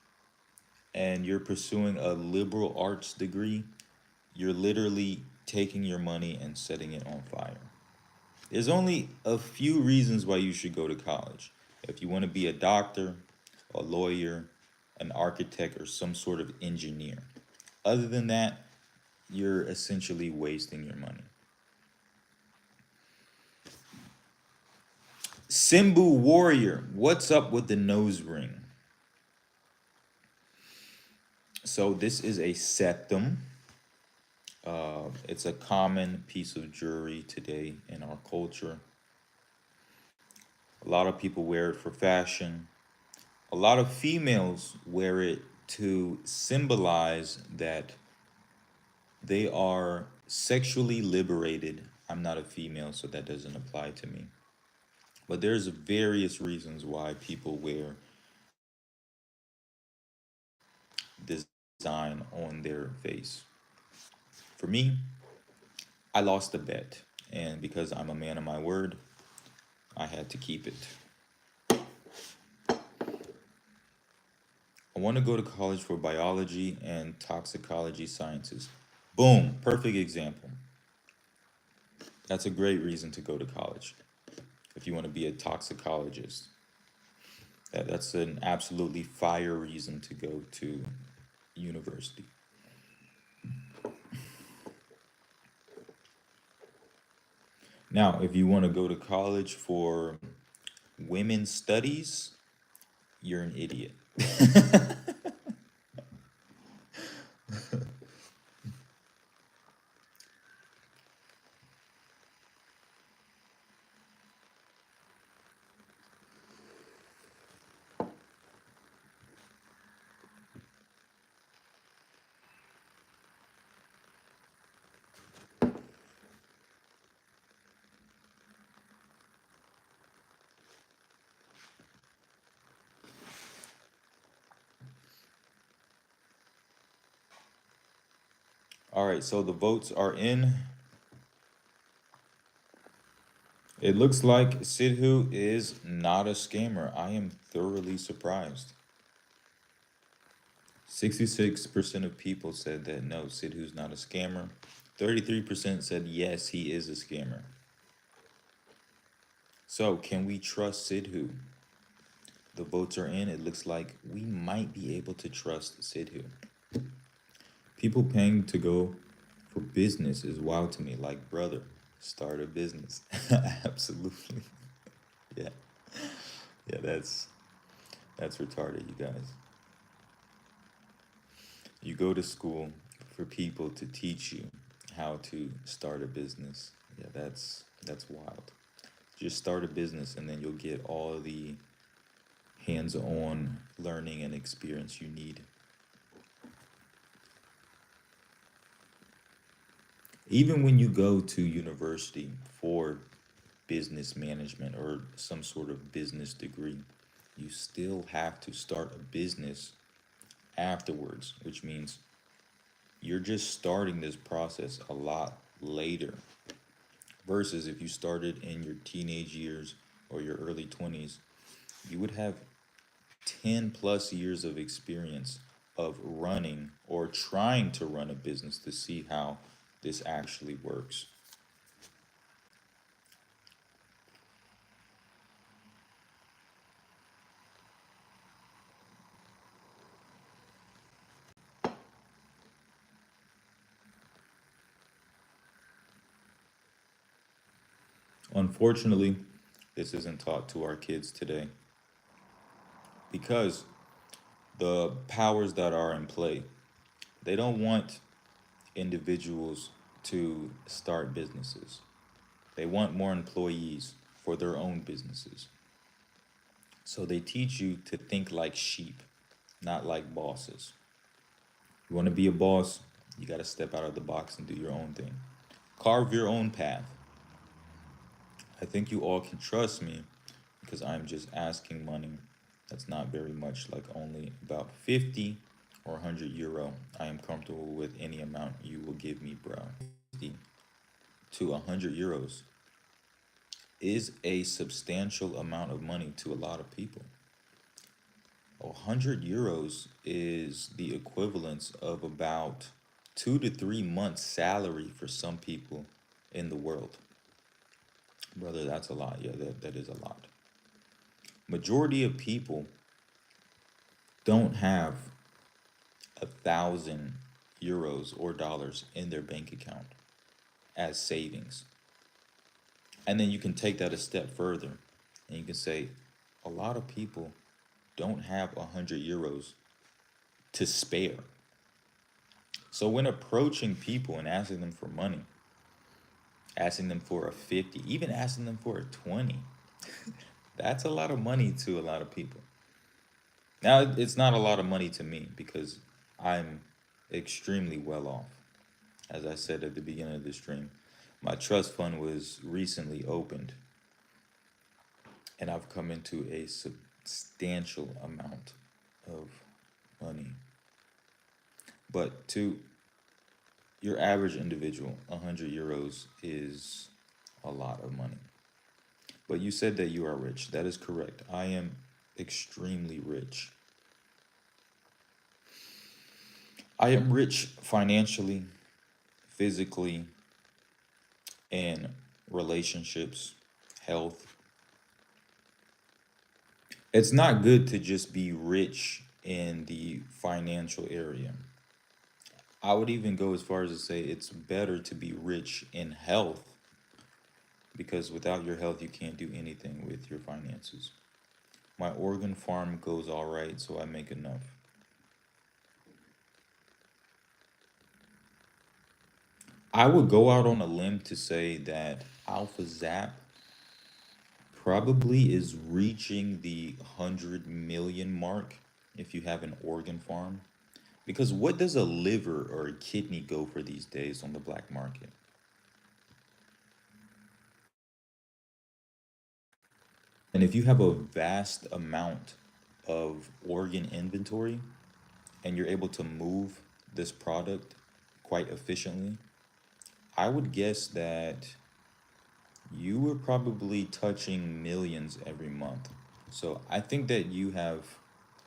and you're pursuing a liberal arts degree, you're literally taking your money and setting it on fire. There's only a few reasons why you should go to college. If you want to be a doctor, a lawyer, an architect, or some sort of engineer. Other than that, you're essentially wasting your money. Simbu Warrior, what's up with the nose ring? So this is a septum. It's a common piece of jewelry today in our culture. A lot of people wear it for fashion. A lot of females wear it to symbolize that they are sexually liberated. I'm not a female, so that doesn't apply to me. But there's various reasons why people wear this design on their face. For me, I lost the bet, and because I'm a man of my word, I had to keep it. I want to go to college for biology and toxicology sciences. Boom, perfect example. That's a great reason to go to college if you want to be a toxicologist. That's an absolutely fire reason to go to university. Now, if you want to go to college for women's studies, you're an idiot. All right, so the votes are in. It looks like Sidhu is not a scammer. I am thoroughly surprised. 66% of people said that no, Sidhu's not a scammer. 33% said yes, he is a scammer. So, can we trust Sidhu? The votes are in. It looks like we might be able to trust Sidhu. People paying to go for business is wild to me. Like, brother, start a business. Absolutely. Yeah. Yeah, that's retarded, you guys. You go to school for people to teach you how to start a business. Yeah, that's wild. Just start a business and then you'll get all the hands-on learning and experience you need. Even when you go to university for business management or some sort of business degree, you still have to start a business afterwards, which means you're just starting this process a lot later versus if you started in your teenage years or your early 20s, you would have 10 plus years of experience of running or trying to run a business to see how this actually works. Unfortunately, this isn't taught to our kids today because the powers that are in play, they don't want individuals to start businesses. They want more employees for their own businesses. So they teach you to think like sheep, not like bosses. You want to be a boss, you got to step out of the box and do your own thing. Carve your own path. I think you all can trust me because I'm just asking money. That's not very much, like only about 50 or 100 euro. I am comfortable with any amount you will give me, bro. 50 to 100 euros is a substantial amount of money to a lot of people. 100 euros is the equivalence of about 2 to 3 months' salary for some people in the world. Brother, that's a lot. Yeah, that is a lot. Majority of people don't have 1,000 euros or dollars in their bank account as savings. And then you can take that a step further and you can say a lot of people don't have 100 euros to spare. So when approaching people and asking them for money, asking them for a 50, even asking them for a 20, that's a lot of money to a lot of people. Now, it's not a lot of money to me because I'm extremely well off. As I said at the beginning of the stream, my trust fund was recently opened and I've come into a substantial amount of money. But to your average individual, 100 euros is a lot of money. But you said that you are rich. That is correct. I am extremely rich. I am rich financially, physically, in relationships, health. It's not good to just be rich in the financial area. I would even go as far as to say it's better to be rich in health because without your health, you can't do anything with your finances. My organ farm goes all right, so I make enough. I would go out on a limb to say that Alpha Zap probably is reaching the 100 million mark if you have an organ farm. Because what does a liver or a kidney go for these days on the black market? And if you have a vast amount of organ inventory and you're able to move this product quite efficiently, I would guess that you were probably touching millions every month. So I think that you have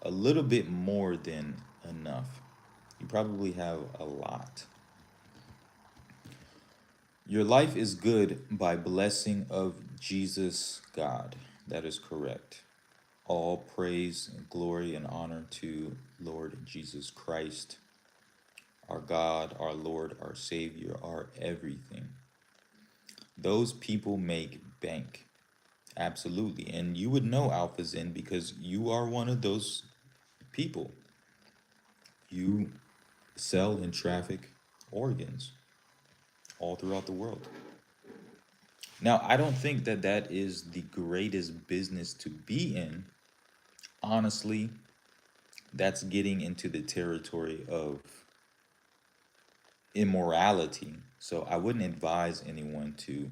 a little bit more than enough. You probably have a lot. Your life is good by blessing of Jesus God. That is correct. All praise, glory, and honor to Lord Jesus Christ, our God, our Lord, our Savior, our everything. Those people make bank. Absolutely. And you would know Alpha Zen because you are one of those people. You sell and traffic organs all throughout the world. Now, I don't think that that is the greatest business to be in. Honestly, that's getting into the territory of immorality. So I wouldn't advise anyone to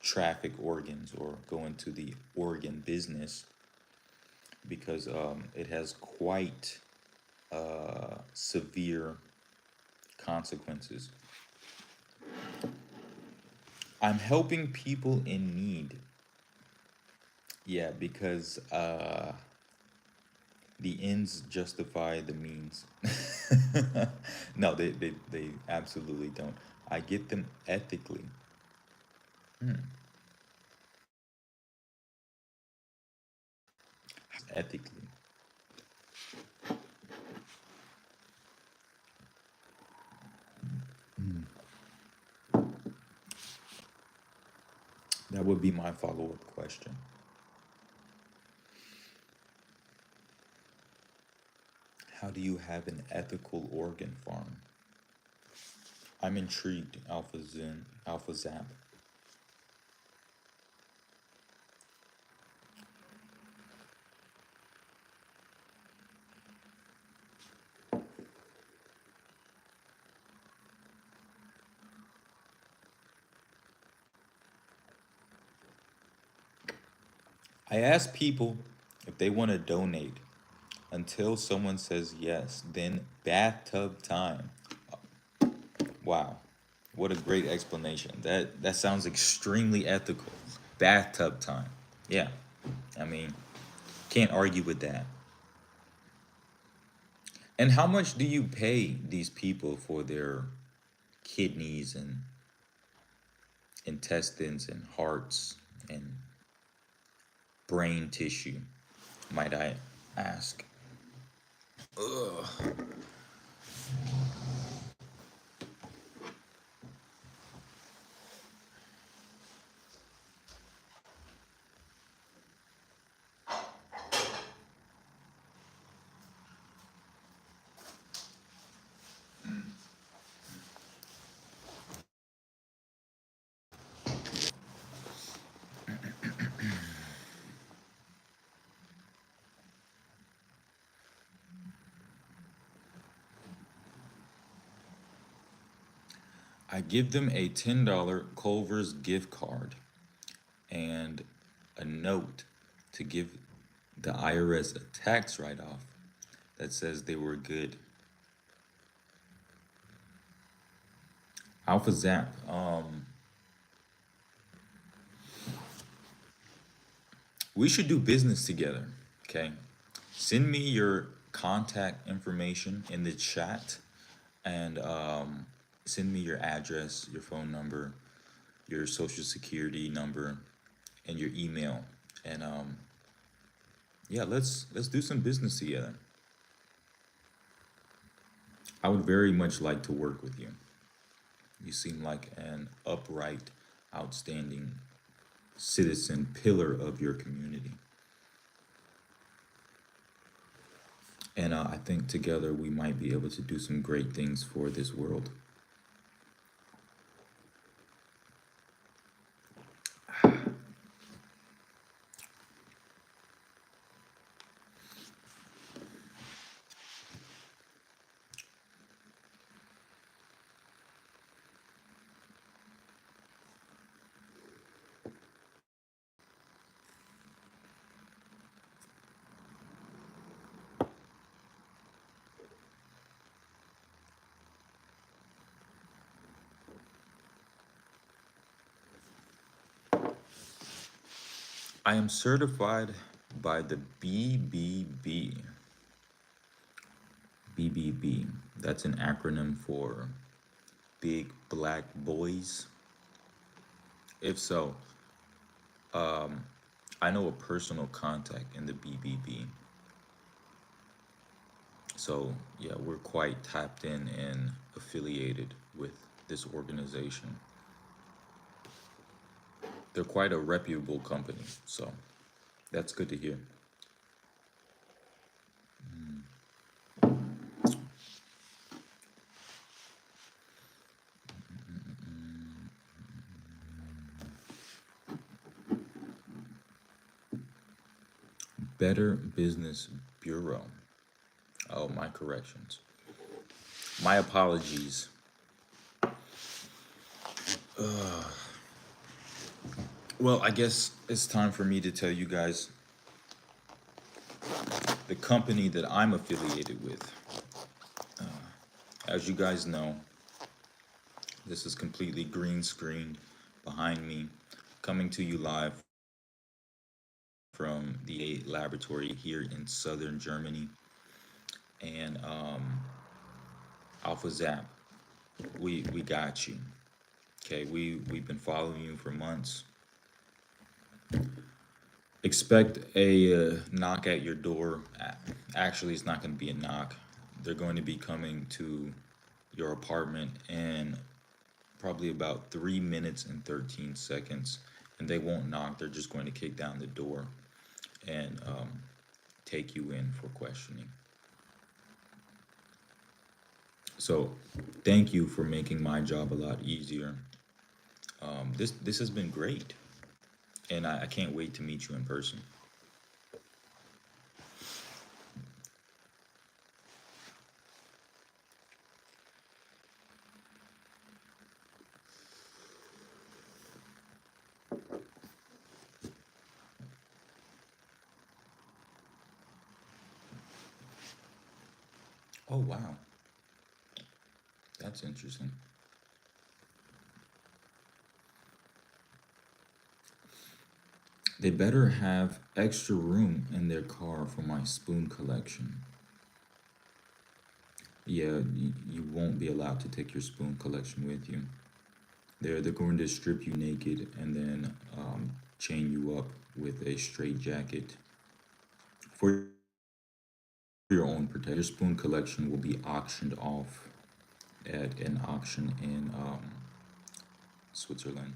traffic organs or go into the organ business because it has quite severe consequences. I'm helping people in need. Yeah, because the ends justify the means. No, they absolutely don't. I get them ethically. Ethically. That would be my follow-up question. How do you have an ethical organ farm? I'm intrigued, Alpha Zen, Alpha Zap. I ask people if they want to donate until someone says yes, then bathtub time. Wow. What a great explanation. That sounds extremely ethical. Bathtub time. Yeah. I mean, can't argue with that. And how much do you pay these people for their kidneys and intestines and hearts and brain tissue, might I ask? Ugh. I give them a $10 Culver's gift card and a note to give the IRS a tax write off that says they were good. Alpha Zap, we should do business together, okay? Send me your contact information in the chat and send me your address, your phone number, your social security number, and your email. And yeah, let's do some business together. I would very much like to work with you. You seem like an upright, outstanding citizen pillar of your community. And I think together we might be able to do some great things for this world. I am certified by the BBB. BBB. That's an acronym for Big Black Boys. If so, I know a personal contact in the BBB. So, yeah, we're quite tapped in and affiliated with this organization. They're quite a reputable company, so that's good to hear. Better Business Bureau. Oh, my corrections. My apologies. Well, I guess it's time for me to tell you guys the company that I'm affiliated with. As you guys know, this is completely green screened behind me, coming to you live from the laboratory here in southern Germany. And Alpha Zap, we got you. Okay, we've been following you for months. Expect a knock at your door. Actually, it's not going to be a knock. They're going to be coming to your apartment in probably about 3 minutes and 13 seconds. And they won't knock, they're just going to kick down the door and take you in for questioning. So, thank you for making my job a lot easier. This has been great, and I can't wait to meet you in person. Oh wow, that's interesting. They better have extra room in their car for my spoon collection. Yeah, you won't be allowed to take your spoon collection with you. They're going to strip you naked and then chain you up with a straight jacket for your own protection. Your spoon collection will be auctioned off at an auction in Switzerland.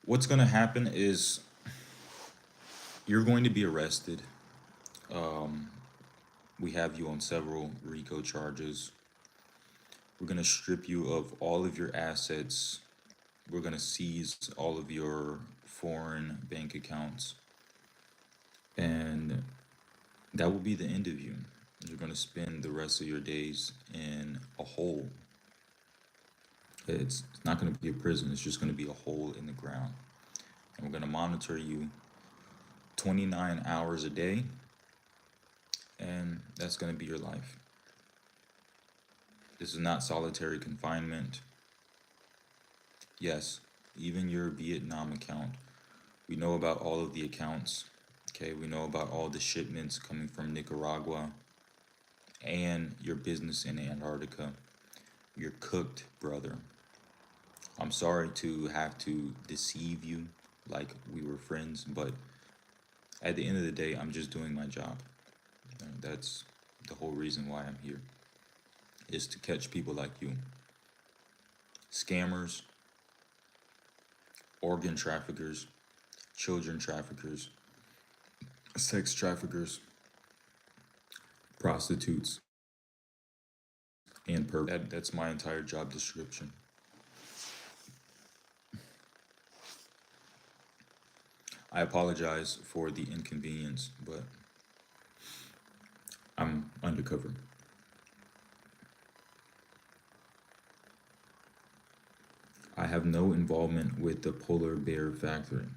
What's going to happen is you're going to be arrested. We have you on several RICO charges. We're going to strip you of all of your assets. We're going to seize all of your foreign bank accounts. And that will be the end of you. You're going to spend the rest of your days in a hole. It's not going to be a prison, it's just going to be a hole in the ground. And we're going to monitor you 29 hours a day, and that's going to be your life. This is not solitary confinement. Yes, even your Vietnam account. We know about all of the accounts. Okay, we know about all the shipments coming from Nicaragua and your business in Antarctica. You're cooked, brother. I'm sorry to have to deceive you like we were friends, but at the end of the day, I'm just doing my job. That's the whole reason why I'm here, is to catch people like you. Scammers, organ traffickers, children traffickers, sex traffickers, prostitutes, and that's my entire job description. I apologize for the inconvenience, but I'm undercover. I have no involvement with the polar bear factory.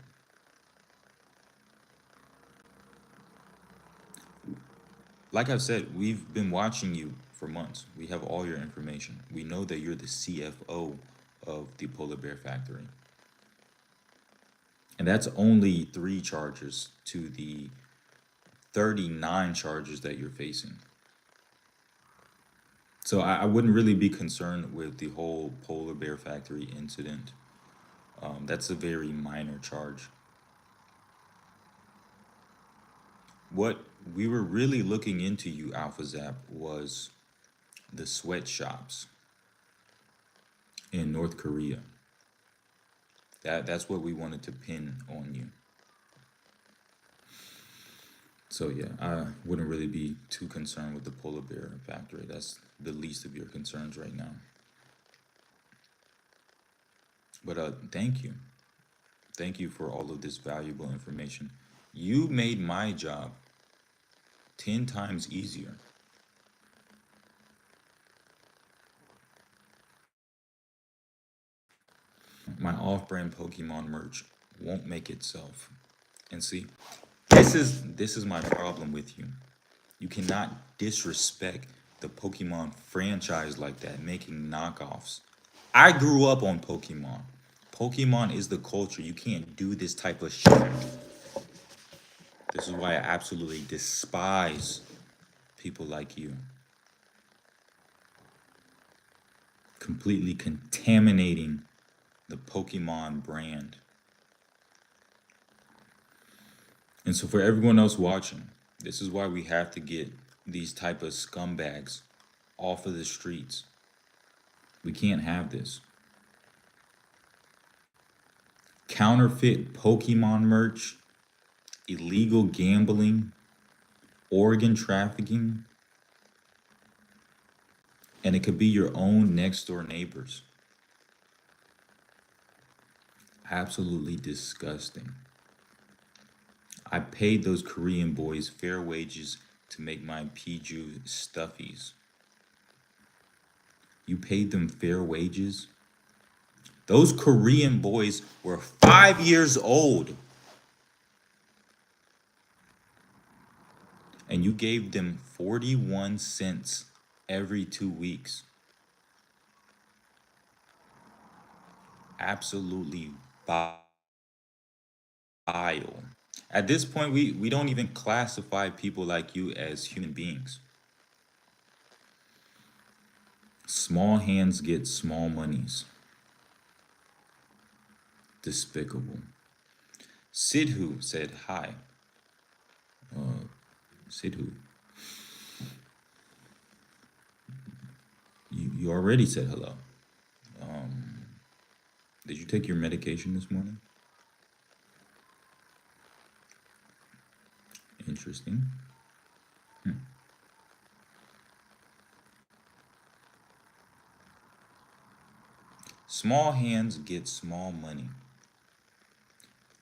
Like I've said, we've been watching you for months. We have all your information. We know that you're the CFO of the polar bear factory. And that's only 3 charges to the 39 charges that you're facing. So I wouldn't really be concerned with the whole Polar Bear Factory incident. That's a very minor charge. What we were really looking into, you Alpha Zap, was the sweatshops in North Korea. That's what we wanted to pin on you. So yeah, I wouldn't really be too concerned with the Polar Bear Factory. That's the least of your concerns right now. But thank you. Thank you for all of this valuable information. You made my job 10 times easier. My off-brand Pokemon merch won't make itself. And see, this is my problem with you. You cannot disrespect the Pokemon franchise like that, making knockoffs. I grew up on Pokemon. Pokemon is the culture. You can't do this type of shit. This is why I absolutely despise people like you. Completely contaminating the Pokemon brand. And so for everyone else watching, this is why we have to get these type of scumbags off of the streets. We can't have this. Counterfeit Pokemon merch, illegal gambling, organ trafficking, and it could be your own next door neighbors. Absolutely disgusting. I paid those Korean boys fair wages to make my Piju stuffies. You paid them fair wages? Those Korean boys were 5 years old. And you gave them 41 cents every 2 weeks. Absolutely vile. At this point, we don't even classify people like you as human beings. Small hands get small monies. Despicable. Sidhu said hi. Sidhu, you already said hello. Did you take your medication this morning? Interesting. Small hands get small money.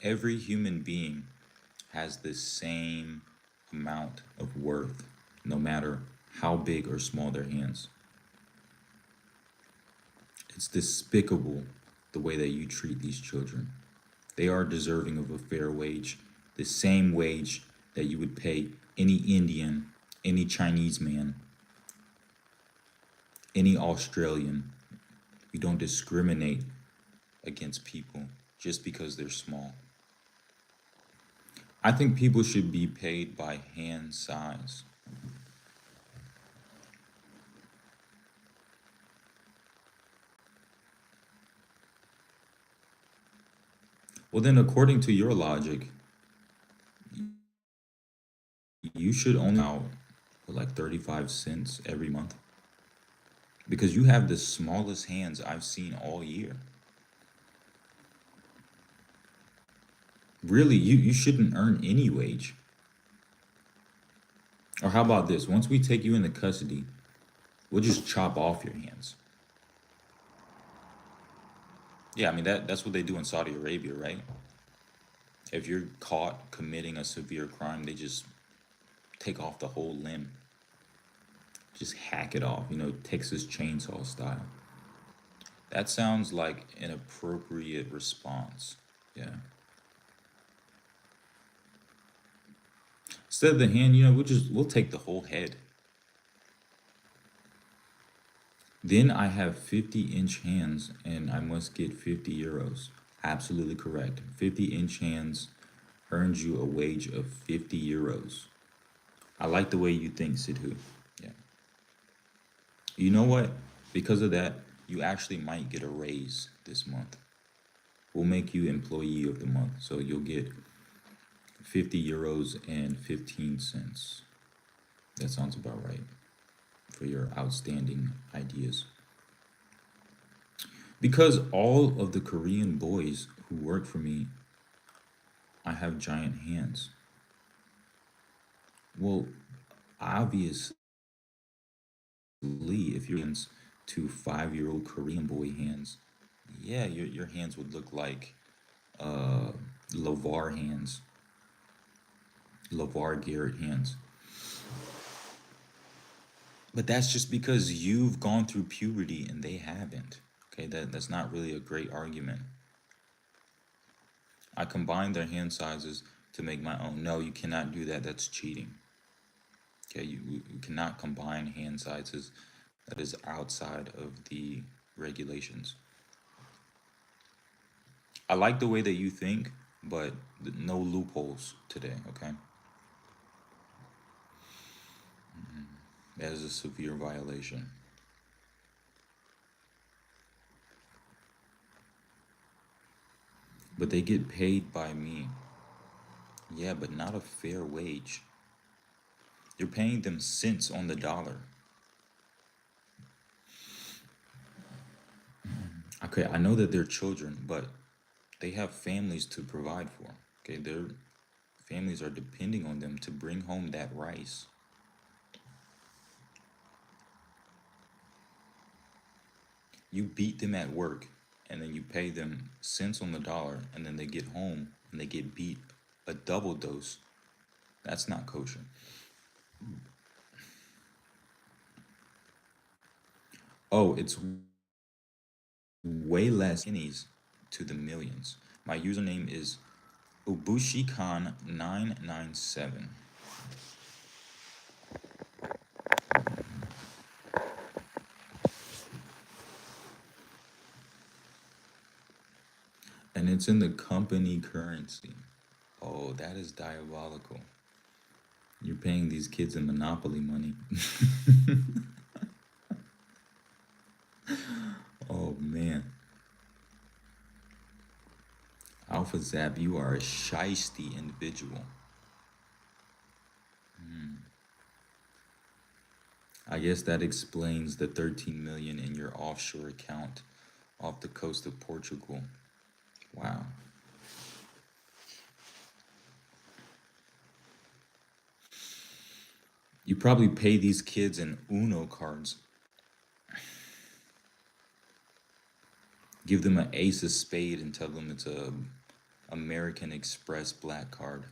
Every human being has the same amount of worth, no matter how big or small their hands. It's despicable the way that you treat these children. They are deserving of a fair wage, the same wage that you would pay any Indian, any Chinese man, any Australian. We don't discriminate against people just because they're small. I think people should be paid by hand size. Well, then, according to your logic, you should only out like 35 cents every month because you have the smallest hands I've seen all year. Really, you shouldn't earn any wage. Or how about this? Once we take you into custody, we'll just chop off your hands. Yeah, I mean that's what they do in Saudi Arabia, right? If you're caught committing a severe crime, they just take off the whole limb. Just hack it off, Texas chainsaw style. That sounds like an appropriate response. Yeah. Instead of the hand, we'll take the whole head. Then I have 50-inch hands and I must get 50 euros. Absolutely correct. 50-inch hands earns you a wage of 50 euros. I like the way you think, Sidhu. Yeah. You know what? Because of that, you actually might get a raise this month. We'll make you employee of the month. So you'll get 50 euros and 15 cents. That sounds about right for your outstanding ideas. Because all of the Korean boys who work for me, I have giant hands. Well, obviously, if you're hands to 5-year-old Korean boy hands, yeah, your hands would look like uh, LeVar hands, LeVar Garrett hands. But that's just because you've gone through puberty and they haven't. Okay, that's not really a great argument. I combined their hand sizes to make my own. No, you cannot do that. That's cheating. Okay, you cannot combine hand sizes. That is outside of the regulations. I like the way that you think, but no loopholes today, okay? That is a severe violation. But they get paid by me. Yeah, but not a fair wage. You're paying them cents on the dollar. Okay, I know that they're children, but they have families to provide for. Okay, their families are depending on them to bring home that rice. You beat them at work and then you pay them cents on the dollar and then they get home and they get beat a double dose. That's not kosher. Oh, it's way less pennies to the millions. My username is ubushikan997. And it's in the company currency. Oh, that is diabolical. You're paying these kids in monopoly money. Oh man. Alpha Zap, you are a shisty individual. I guess that explains the 13 million in your offshore account off the coast of Portugal. Wow. You probably pay these kids in Uno cards. Give them an ace of spade and tell them it's a American Express black card.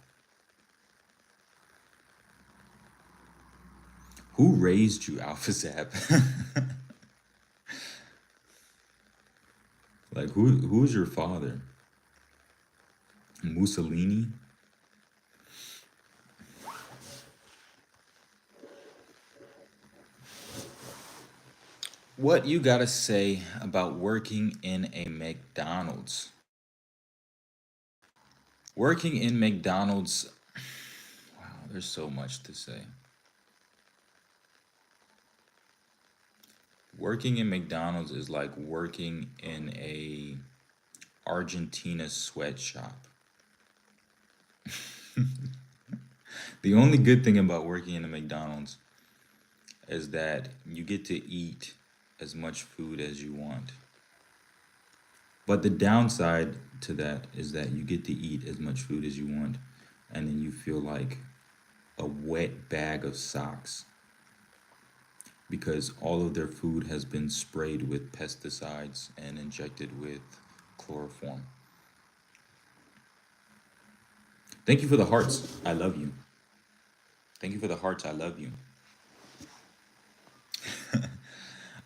Who raised you, Alpha Zap? Like who's your father? Mussolini? What you gotta say about working in a McDonald's? Working in McDonald's, wow, there's so much to say. Working in McDonald's is like working in a Argentina sweatshop. The only good thing about working in a McDonald's is that you get to eat as much food as you want. But the downside to that is that you get to eat as much food as you want, and then you feel like a wet bag of socks because all of their food has been sprayed with pesticides and injected with chloroform. Thank you for the hearts. I love you. Thank you for the hearts. I love you.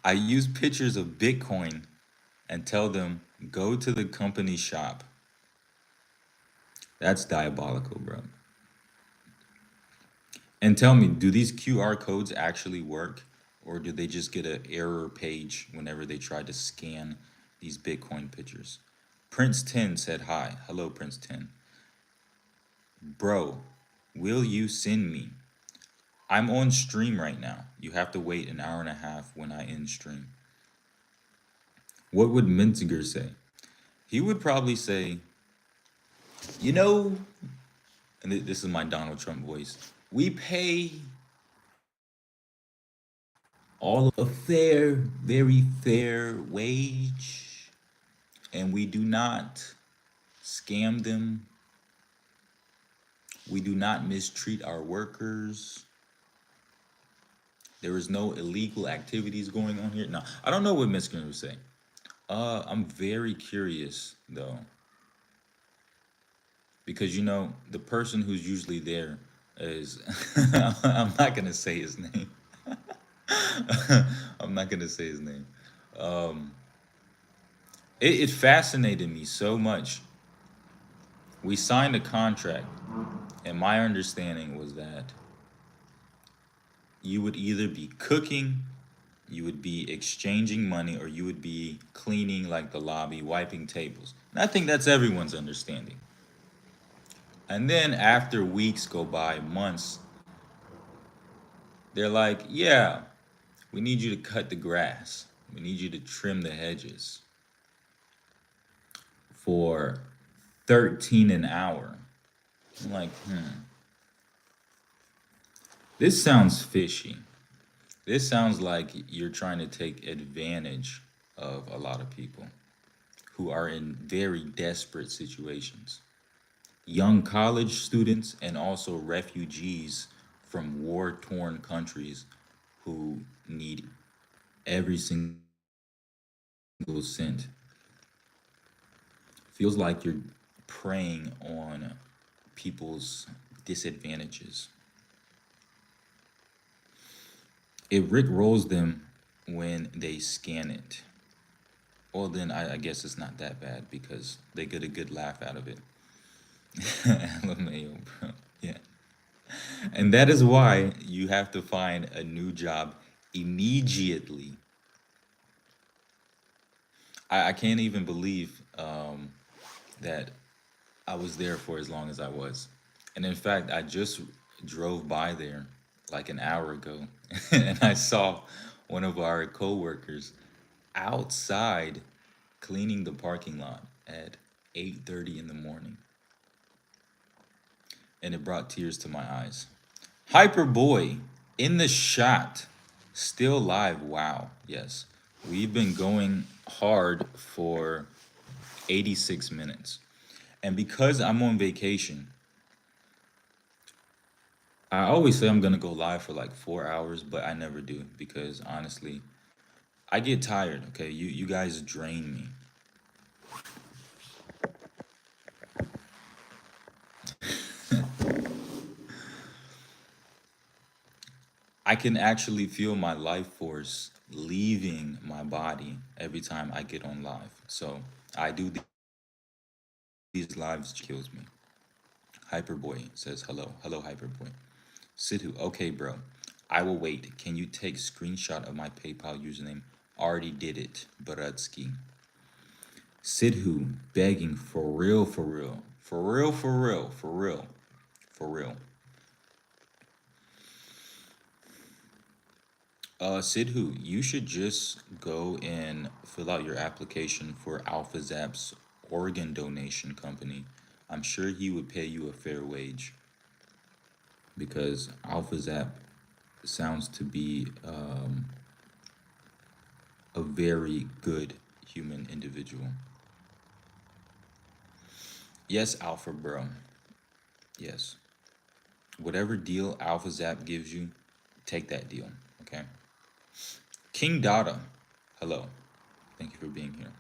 I use pictures of Bitcoin and tell them, go to the company shop. That's diabolical, bro. And tell me, do these QR codes actually work? Or do they just get an error page whenever they try to scan these Bitcoin pictures? Prince 10 said hi. Hello, Prince 10. Bro, will you send me? I'm on stream right now. You have to wait an hour and a half when I end stream. What would Menziger say? He would probably say, you know, and this is my Donald Trump voice. We pay all a fair, very fair wage, and we do not scam them. We do not mistreat our workers. There is no illegal activities going on here. Now, I don't know what Michigan would say. I'm very curious though, because the person who's usually there is I'm not gonna say his name. I'm not gonna say his name. Um, it fascinated me so much. We signed a contract, and my understanding was that you would either be cooking, you would be exchanging money, or you would be cleaning like the lobby, wiping tables. And I think that's everyone's understanding. And then after weeks go by, months, they're like, yeah, we need you to cut the grass. We need you to trim the hedges for 13 an hour. I'm like, this sounds fishy. This sounds like you're trying to take advantage of a lot of people who are in very desperate situations. Young college students and also refugees from war torn countries who need every single cent. Feels like you're preying on people's disadvantages. It Rick rolls them when they scan it. Well, then I guess it's not that bad because they get a good laugh out of it. LMAO, bro. Yeah. And that is why you have to find a new job immediately. I can't even believe that I was there for as long as I was. And in fact, I just drove by there like an hour ago and I saw one of our coworkers outside cleaning the parking lot at 8:30 in the morning. And it brought tears to my eyes. Hyperboy in the shot. Still live. Wow. Yes. We've been going hard for 86 minutes. And because I'm on vacation, I always say I'm going to go live for like 4 hours, but I never do because honestly, I get tired. Okay. You guys drain me. I can actually feel my life force leaving my body every time I get on live. So I do these lives kills me. Hyperboy says hello. Hello, Hyperboy. Sidhu, okay, bro. I will wait. Can you take screenshot of my PayPal username? Already did it. Baratsky. Sidhu begging for real, for real. For real, for real, for real. For real. Sidhu, you should just go and fill out your application for Alpha Zap's organ donation company. I'm sure he would pay you a fair wage because Alpha Zap sounds to be a very good human individual. Yes, Alpha Bro. Yes. Whatever deal Alpha Zap gives you, take that deal. Okay. King Dada. Hello. Thank you for being here.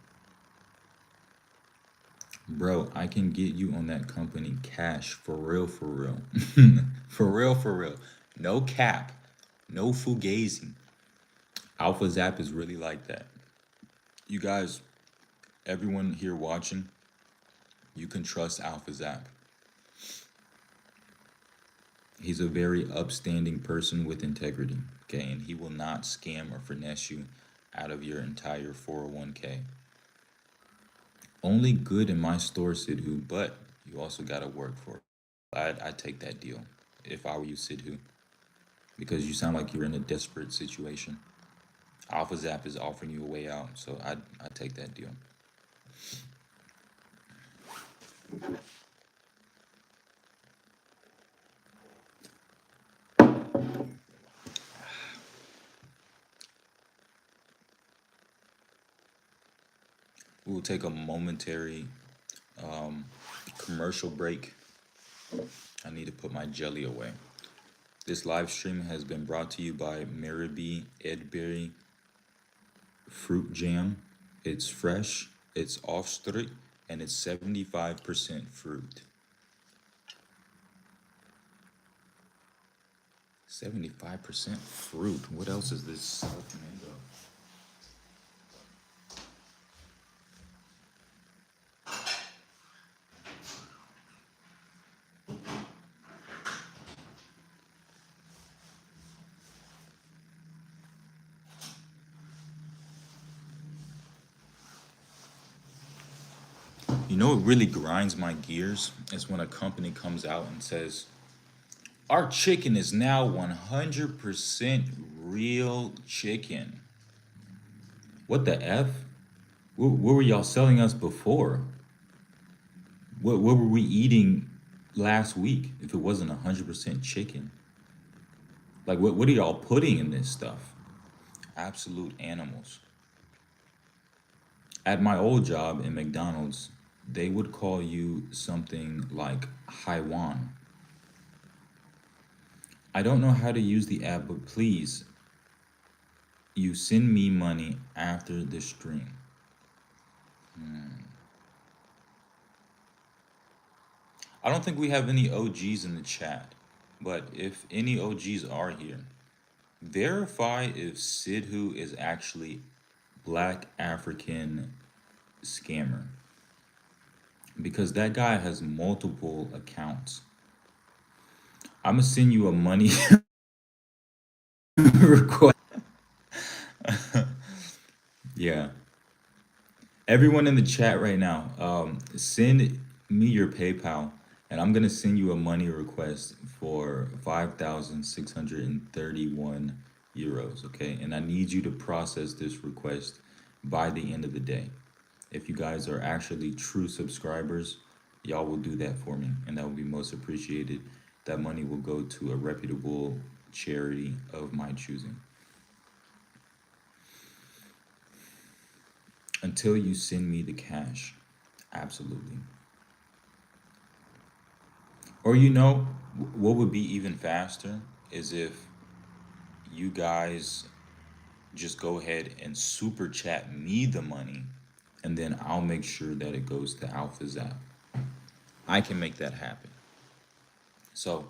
Bro, I can get you on that company cash for real, for real. For real, for real. No cap. No fugazi. Alpha Zap is really like that. You guys, everyone here watching, you can trust Alpha Zap. He's a very upstanding person with integrity, okay? And he will not scam or finesse you out of your entire 401k. Only good in my store, Sidhu, but you also gotta work for it. I'd take that deal if I were you, Sidhu, because you sound like you're in a desperate situation. AlphaZap is offering you a way out, so I'd take that deal. We'll take a momentary commercial break. I need to put my jelly away. This live stream has been brought to you by Maribee Edberry Fruit Jam. It's fresh, it's off street, and it's 75% fruit. 75% fruit. What else is this stuff made of? You know what really grinds my gears is when a company comes out and says, our chicken is now 100% real chicken. What the F? What were y'all selling us before? What were we eating last week if it wasn't 100% chicken? Like, what are y'all putting in this stuff? Absolute animals. At my old job in McDonald's, they would call you something like Haiwan. I don't know how to use the app, but please, you send me money after the stream. I don't think we have any OGs in the chat, but if any OGs are here, verify if Sidhu is actually Black African scammer, because that guy has multiple accounts. I'm gonna send you a money request. Yeah. Everyone in the chat right now, send me your PayPal, and I'm gonna send you a money request for 5,631 euros. Okay, and I need you to process this request by the end of the day. If you guys are actually true subscribers, y'all will do that for me, and that will be most appreciated. That money will go to a reputable charity of my choosing. Until you send me the cash, absolutely. Or what would be even faster is if you guys just go ahead and super chat me the money, and then I'll make sure that it goes to AlphaZap. I can make that happen. So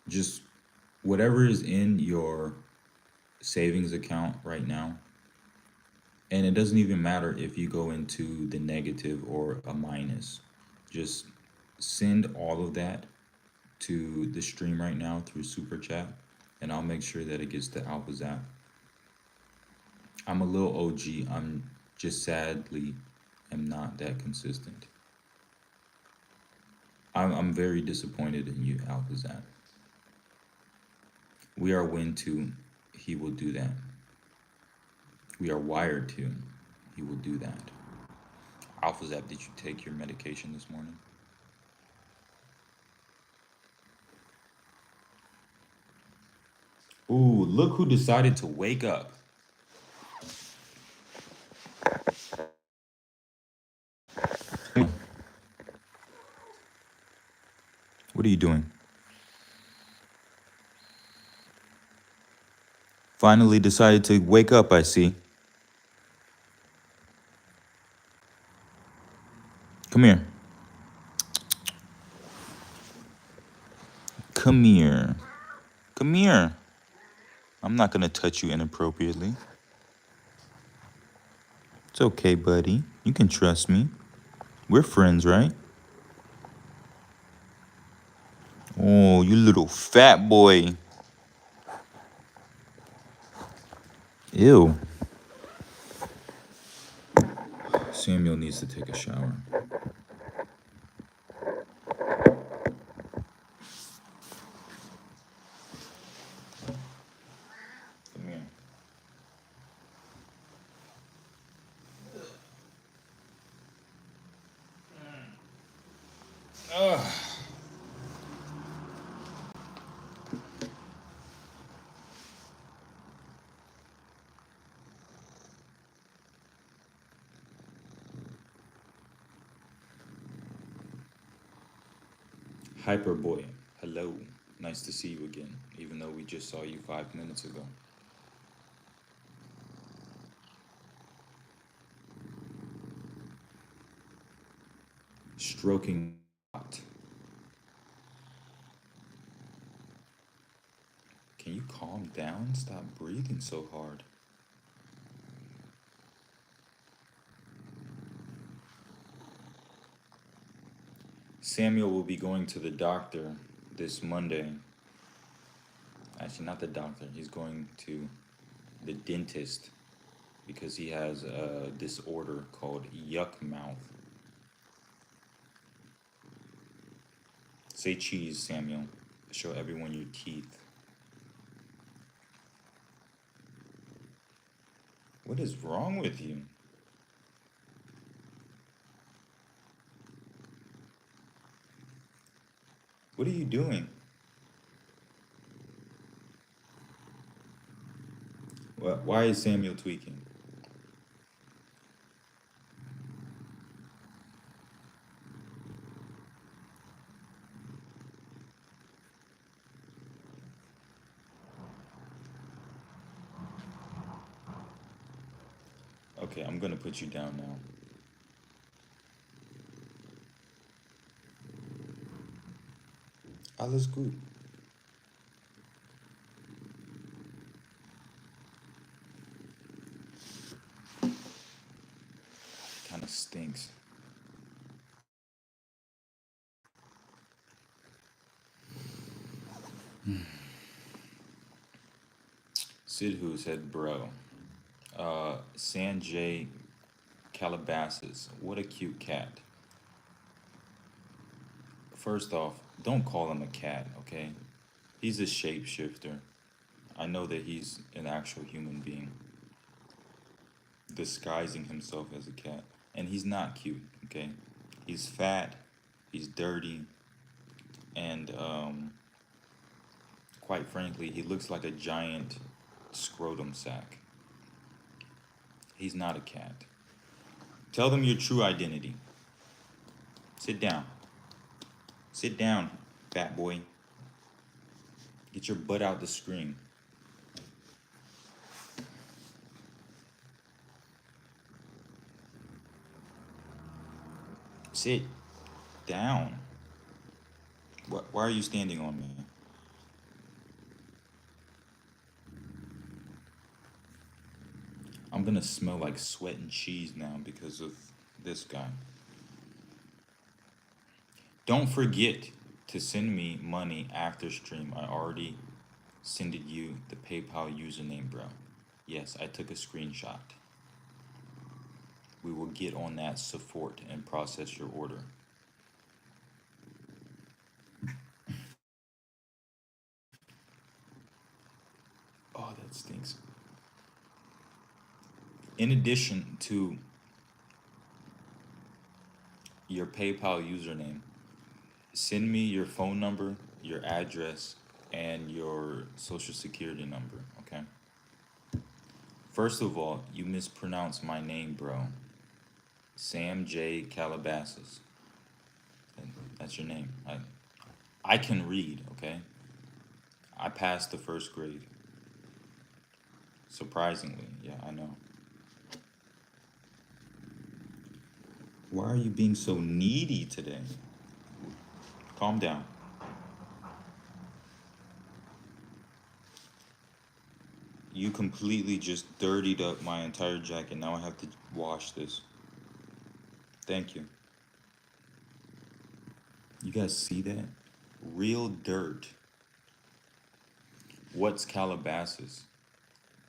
just whatever is in your savings account right now, and it doesn't even matter if you go into the negative or a minus, just send all of that to the stream right now through super chat, and I'll make sure that it gets to AlphaZap. I'm a little OG. I'm just sadly am not that consistent. I'm very disappointed in you, AlphaZap. We are wind to, he will do that. We are wired to, he will do that. AlphaZap, did you take your medication this morning? Ooh, look who decided to wake up. What are you doing? Finally decided to wake up, I see. Come here. Come here. Come here. I'm not gonna touch you inappropriately. It's okay, buddy. You can trust me. We're friends, right? Oh, you little fat boy. Ew. Samuel needs to take a shower. Come here. Hyperboy, hello. Nice to see you again, even though we just saw you 5 minutes ago. Stroking hot. Can you calm down? Stop breathing so hard. Samuel will be going to the doctor this Monday. Actually, not the doctor. He's going to the dentist because he has a disorder called yuck mouth. Say cheese, Samuel. Show everyone your teeth. What is wrong with you? What are you doing? Why is Samuel tweaking? Okay, I'm gonna put you down now. Alles gut. Kind of stinks. Sidhu said, bro. Sanjay Calabasas, what a cute cat. First off, don't call him a cat, okay? He's a shapeshifter. I know that he's an actual human being disguising himself as a cat. And he's not cute, okay? He's fat, he's dirty, and quite frankly, he looks like a giant scrotum sack. He's not a cat. Tell them your true identity. Sit down. Sit down, fat boy. Get your butt out the screen. Sit down. Why are you standing on me? I'm gonna smell like sweat and cheese now because of this guy. Don't forget to send me money after stream. I already sent you the PayPal username, bro. Yes, I took a screenshot. We will get on that support and process your order. Oh, that stinks. In addition to your PayPal username, send me your phone number, your address, and your social security number, okay? First of all, you mispronounced my name, bro. Sam J. Calabasas. That's your name. I can read, okay? I passed the first grade. Surprisingly, yeah, I know. Why are you being so needy today? Calm down. You completely just dirtied up my entire jacket. Now I have to wash this. Thank you. You guys see that? Real dirt. What's Calabasas?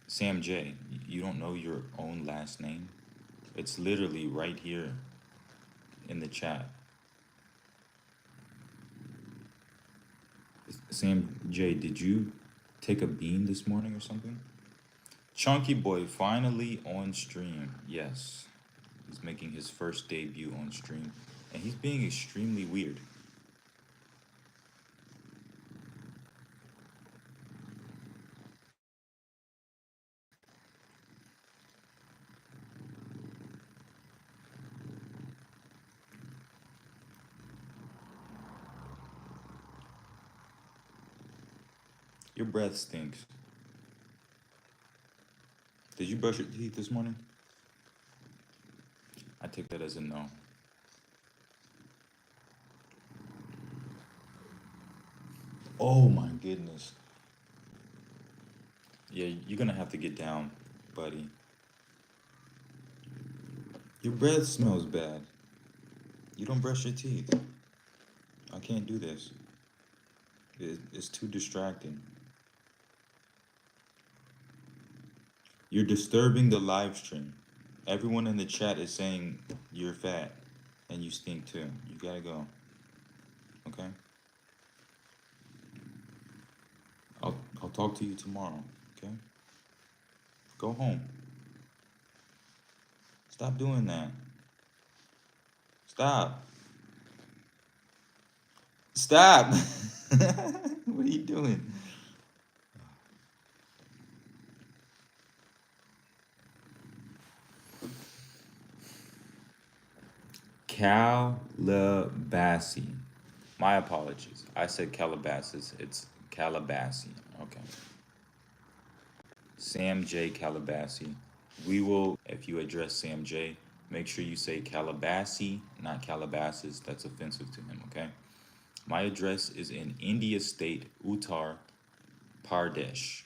Sam J, you don't know your own last name? It's literally right here in the chat. Sam J, did you take a bean this morning or something? Chunky Boy finally on stream. Yes. He's making his first debut on stream. And he's being extremely weird. Your breath stinks. Did you brush your teeth this morning? I take that as a no. Oh my goodness. Yeah, you're gonna have to get down, buddy. Your breath smells bad. You don't brush your teeth. I can't do this. It's too distracting. You're disturbing the live stream. Everyone in the chat is saying you're fat and you stink too. You gotta go. Okay? I'll talk to you tomorrow. Okay? Go home. Stop doing that. Stop. Stop. What are you doing? Calabasas. My apologies. I said Calabasas. It's Calabasas. Okay. Sam J. Calabasas. We will, if you address Sam J, make sure you say Calabasas, not Calabasas. That's offensive to him, okay? My address is in India State, Uttar Pradesh.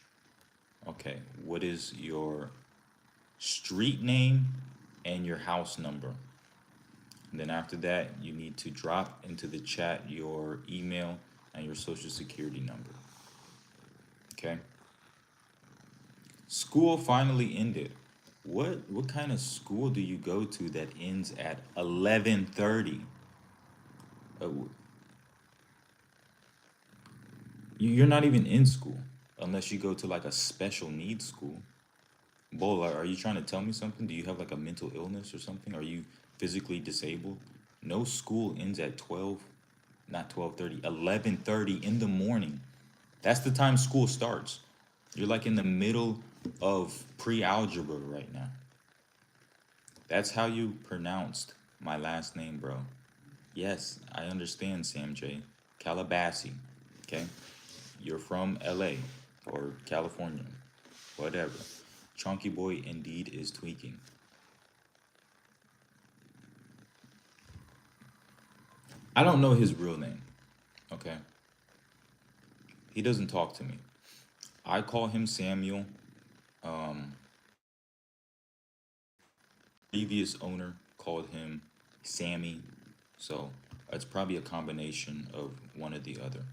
Okay, what is your street name and your house number? And then after that, you need to drop into the chat your email and your social security number. Okay? School finally ended. What kind of school do you go to that ends at 11:30? You're not even in school unless you go to like a special needs school. Bola, are you trying to tell me something? Do you have like a mental illness or something? Are you physically disabled? No school ends at 12, not 12:30, 11:30 in the morning. That's the time school starts. You're like in the middle of pre-algebra right now. That's how you pronounced my last name, bro. Yes, I understand, Sam J. Calabasas, okay? You're from LA or California, whatever. Chunky Boy indeed is tweaking. I don't know his real name, okay? He doesn't talk to me. I call him Samuel. Previous owner called him Sammy, so it's probably a combination of one or the other.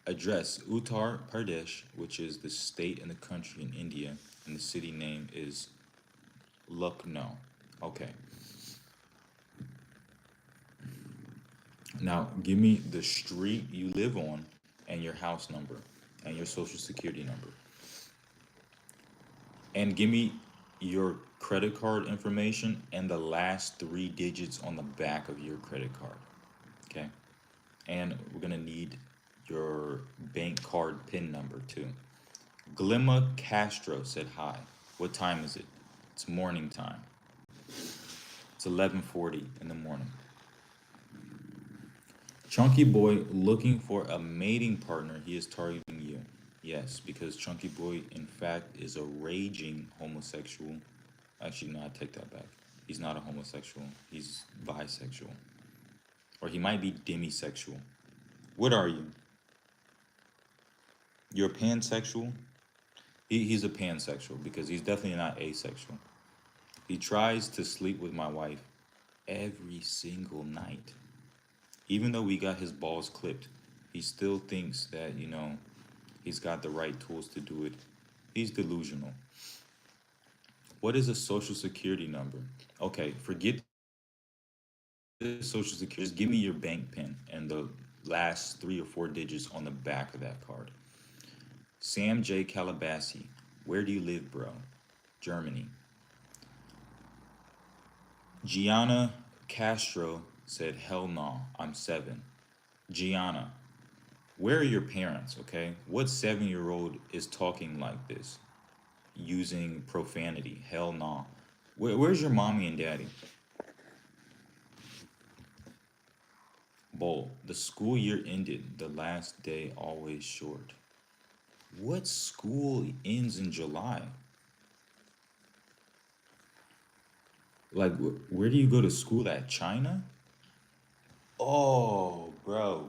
Address Uttar Pradesh, which is the state and the country in India, and the city name is Lucknow. Okay. Now, give me the street you live on and your house number and your social security number. And give me your credit card information and the last 3 digits on the back of your credit card. Okay? And we're going to need your bank card PIN number too. Glimma Castro said hi. What time is it? It's morning time. It's 11:40 in the morning. Chunky Boy looking for a mating partner. He is targeting you. Yes, because Chunky Boy, in fact, is a raging homosexual. Actually, no, I take that back. He's not a homosexual. He's bisexual. Or he might be demisexual. What are you? You're a pansexual? He's a pansexual because he's definitely not asexual. He tries to sleep with my wife every single night. Even though we got his balls clipped, he still thinks that, he's got the right tools to do it. He's delusional. What is a social security number? Okay, forget the social security. Just give me your bank pin and the last 3 or 4 digits on the back of that card. Sam J. Calabassi, where do you live, bro? Germany. Gianna Castro said, hell no, I'm 7. Gianna, where are your parents, okay? What 7-year-old is talking like this? Using profanity. Hell no. Where's your mommy and daddy? Bull. The school year ended. The last day always short. What school ends in July? Like, where do you go to school at? China? Oh, bro.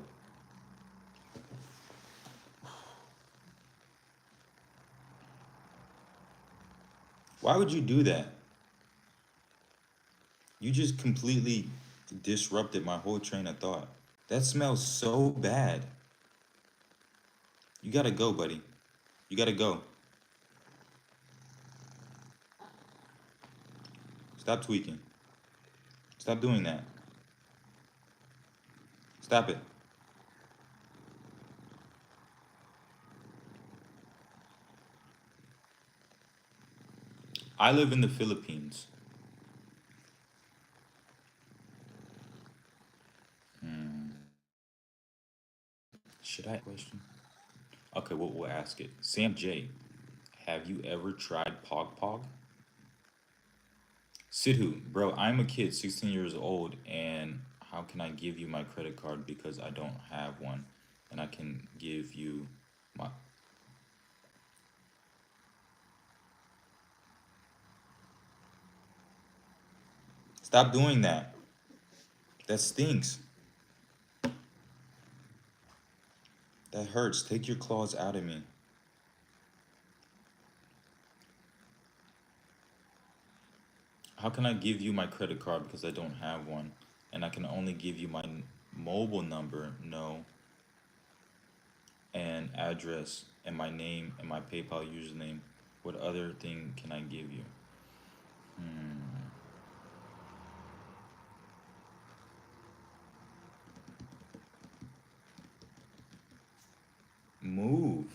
Why would you do that? You just completely disrupted my whole train of thought. That smells so bad. You gotta go, buddy. You gotta go. Stop tweaking. Stop doing that. Stop it. I live in the Philippines. Should I question? Okay, we'll ask it. Sam J, have you ever tried Pog Pog? Sidhu, bro, I'm a kid, 16 years old, and how can I give you my credit card because I don't have one? And I can give you my. Stop doing that. That stinks. That hurts. Take your claws out of me. How can I give you my credit card because I don't have one? And I can only give you my mobile number, no, and address, and my name, and my PayPal username. What other thing can I give you? Move.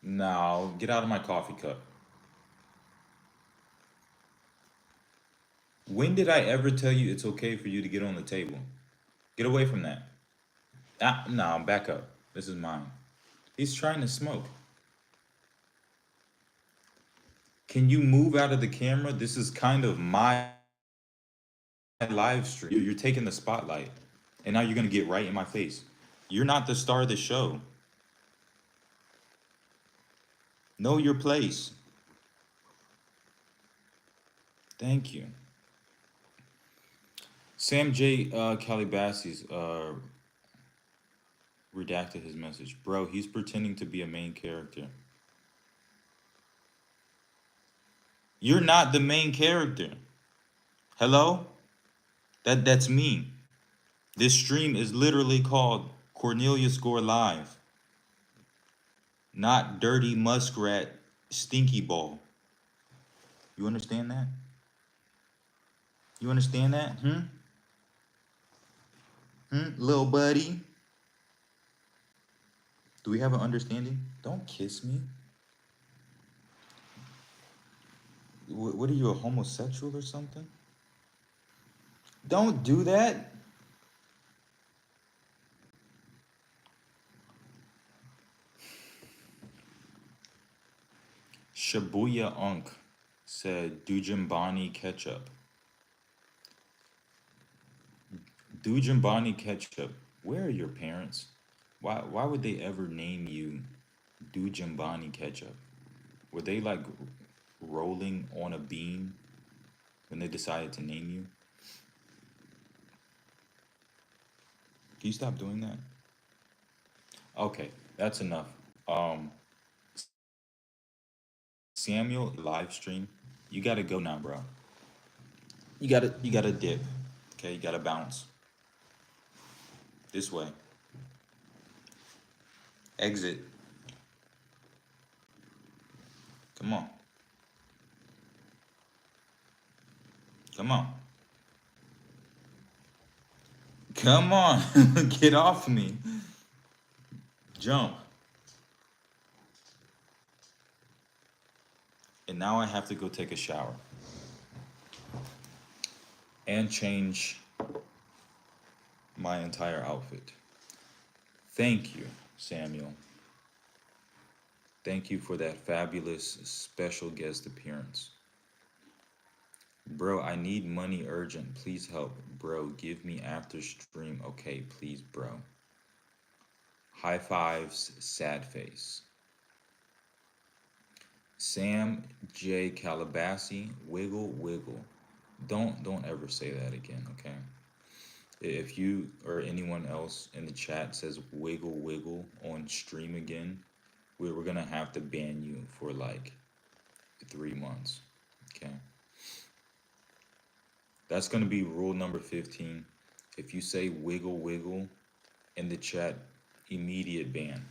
Now, get out of my coffee cup. When did I ever tell you it's okay for you to get on the table? Get away from that. Ah, no, back up. This is mine. He's trying to smoke. Can you move out of the camera? This is kind of my live stream. You're taking the spotlight, and now you're gonna get right in my face. You're not the star of the show. Know your place. Thank you. Sam J. Calabasas redacted his message. Bro, he's pretending to be a main character. You're not the main character. Hello? That's me. This stream is literally called Cornelius Gore Live, not Dirty Muskrat Stinky Ball. You understand that? You understand that? Little buddy? Do we have an understanding? Don't kiss me. What are you, a homosexual or something? Don't do that. Shibuya Unk said Dujambani ketchup. Dujambani ketchup. Where are your parents? Why would they ever name you Dujambani ketchup? Were they like rolling on a beam when they decided to name you? Can you stop doing that? Okay, that's enough. Um, Samuel, live stream. You gotta go now, bro. You gotta dip. Okay, you gotta bounce. This way. Exit. Come on. Come on. Come on. Get off me. Jump. And now I have to go take a shower and change my entire outfit. Thank you, Samuel. Thank you for that fabulous special guest appearance. Bro, I need money urgent. Please help. Bro, give me after stream. Okay, please, bro. High fives, sad face. Sam J. Calabassi, wiggle, wiggle. Don't ever say that again, okay? If you or anyone else in the chat says wiggle, wiggle on stream again, we're gonna have to ban you for like 3 months, okay? That's gonna be rule number 15. If you say wiggle, wiggle in the chat, immediate ban.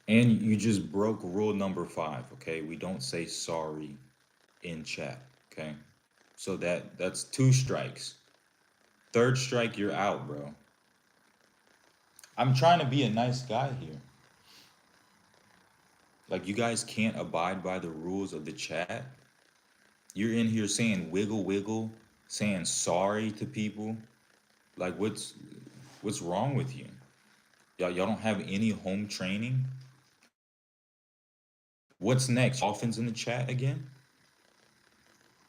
And you just broke rule number 5, okay? We don't say sorry in chat, okay? So that's 2 strikes. 3rd strike, you're out, bro. I'm trying to be a nice guy here. Like, you guys can't abide by the rules of the chat. You're in here saying wiggle, wiggle, saying sorry to people. Like, what's wrong with you? Y'all don't have any home training? What's next? Dolphins in the chat again?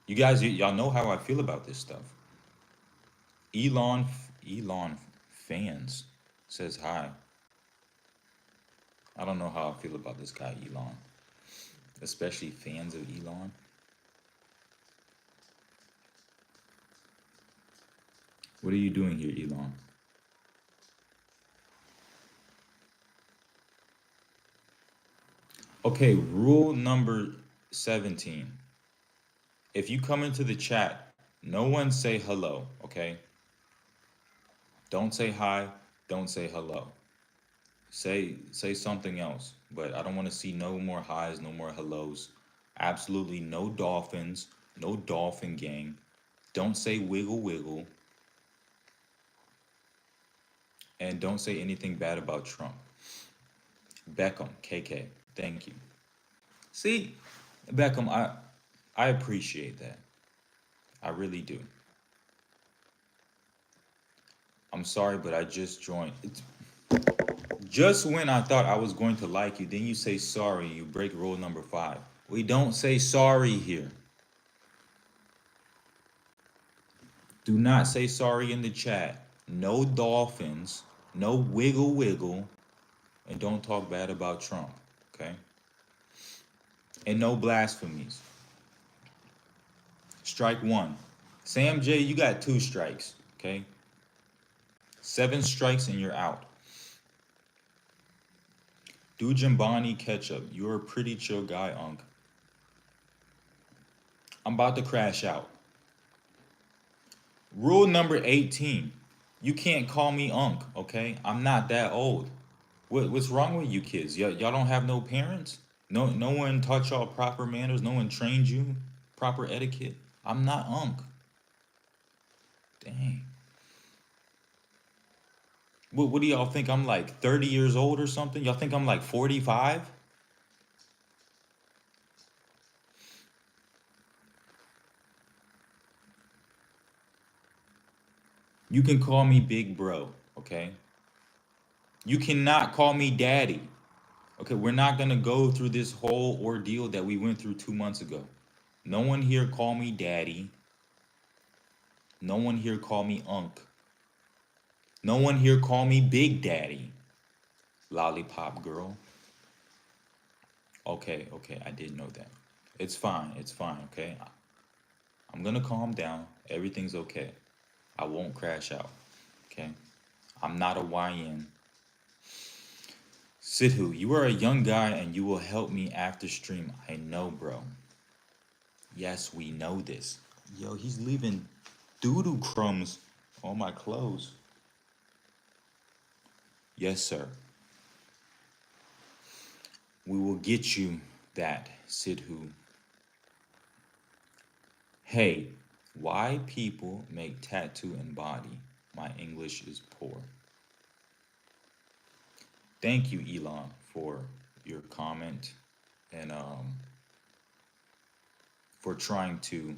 You guys, y'all know how I feel about this stuff. Elon fans says hi. I don't know how I feel about this guy, Elon. Especially fans of Elon. What are you doing here, Elon? Okay, rule number 17. If you come into the chat, no one say hello, okay? Don't say hi, don't say hello. Say something else, but I don't want to see no more highs, no more hellos. Absolutely no dolphins, no dolphin gang. Don't say wiggle wiggle. And don't say anything bad about Trump. Beckham, KK, thank you. See, Beckham, I appreciate that. I really do. I'm sorry, but I just joined. Just when I thought I was going to like you, then you say sorry, you break rule number 5. We don't say sorry here. Do not say sorry in the chat. No dolphins, no wiggle wiggle, and don't talk bad about Trump, okay? And no blasphemies. Strike 1. Sam J, you got 2 strikes, okay? 7 strikes and you're out. Dujambani Ketchup, you're a pretty chill guy, Unc. I'm about to crash out. Rule number 18. You can't call me Unc, okay? I'm not that old. What's wrong with you kids? Y'all don't have no parents? No one taught y'all proper manners? No one trained you proper etiquette? I'm not Unc. Dang. What do y'all think? I'm like 30 years old or something? Y'all think I'm like 45? You can call me big bro, okay? You cannot call me daddy. Okay, we're not gonna go through this whole ordeal that we went through 2 months ago. No one here call me daddy. No one here call me Unc. No one here call me Big Daddy. Lollipop girl. Okay, I didn't know that. It's fine, okay? I'm gonna calm down. Everything's okay. I won't crash out, okay? I'm not a YN. Sidhu, you are a young guy and you will help me after stream. I know, bro. Yes, we know this. Yo, he's leaving doo-doo crumbs on my clothes. Yes, sir. We will get you that, Sidhu. Hey, why people make tattoo and body? My English is poor. Thank you, Elon, for your comment and for trying to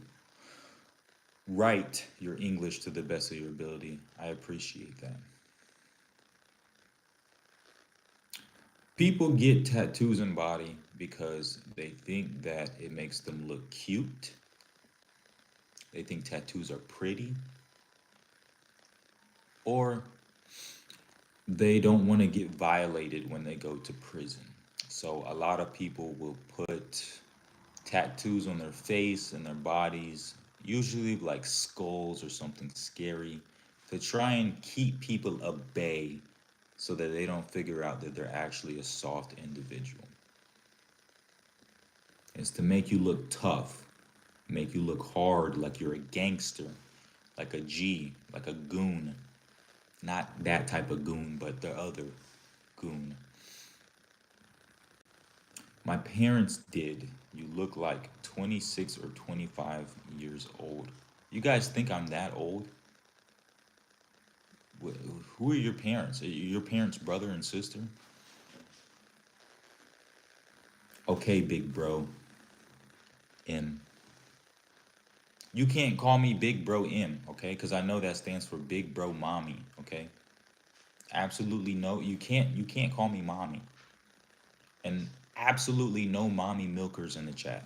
write your English to the best of your ability. I appreciate that. People get tattoos and body because they think that it makes them look cute. They think tattoos are pretty, or they don't want to get violated when they go to prison. So a lot of people will put tattoos on their face and their bodies, usually like skulls or something scary, to try and keep people at bay so that they don't figure out that they're actually a soft individual. It's to make you look tough, make you look hard, like you're a gangster, like a G, like a goon. Not that type of goon, but the other goon. My parents did. You look like 26 or 25 years old. You guys think I'm that old? Who are your parents? Are your parents' brother and sister? Okay, big bro. M. You can't call me big bro M, okay? Because I know that stands for big bro mommy, okay? Absolutely no. You can't call me mommy. And absolutely no mommy milkers in the chat.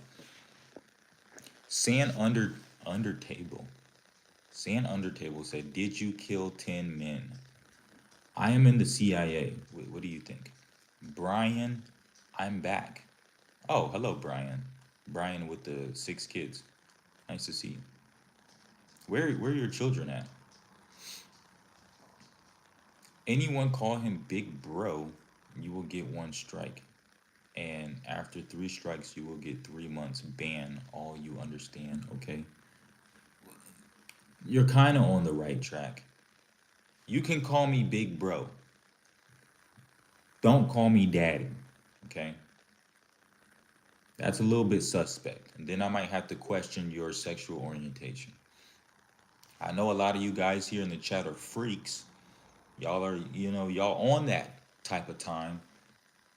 San Undertable. San Undertable said, "Did you kill 10 men?" I am in the CIA. What do you think? Brian, I'm back. Oh, hello, Brian. Brian with the 6 kids. Nice to see you. Where are your children at? Anyone call him big bro, you will get 1 strike. And after 3 strikes, you will get 3 months ban. All you understand, okay? You're kind of on the right track. You can call me big bro. Don't call me daddy, okay? That's a little bit suspect. And then I might have to question your sexual orientation. I know a lot of you guys here in the chat are freaks. Y'all are, y'all on that type of time,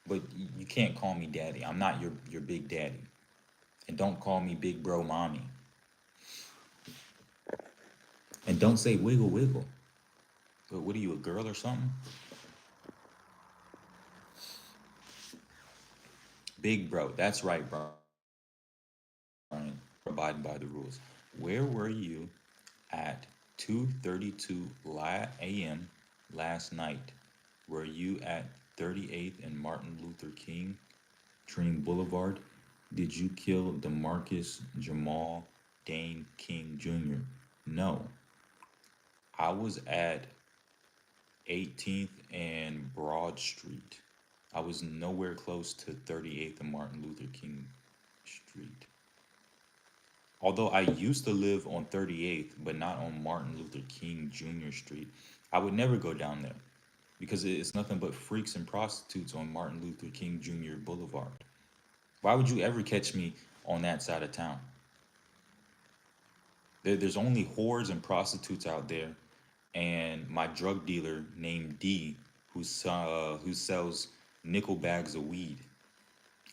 but you can't call me daddy. I'm not your big daddy. And don't call me big bro mommy. And don't say wiggle wiggle. But what are you, a girl or something? Big bro. That's right, Brian. Abiding by the rules. Where were you at 2:32 a.m. last night? Were you at 38th and Martin Luther King Dream Boulevard? Did you kill DeMarcus Jamal Dane King Jr.? No. I was at 18th and Broad Street. I was nowhere close to 38th and Martin Luther King Street. Although I used to live on 38th, but not on Martin Luther King Jr. Street, I would never go down there because it's nothing but freaks and prostitutes on Martin Luther King Jr. Boulevard. Why would you ever catch me on that side of town? There's only whores and prostitutes out there, and my drug dealer named D, who sells nickel bags of weed.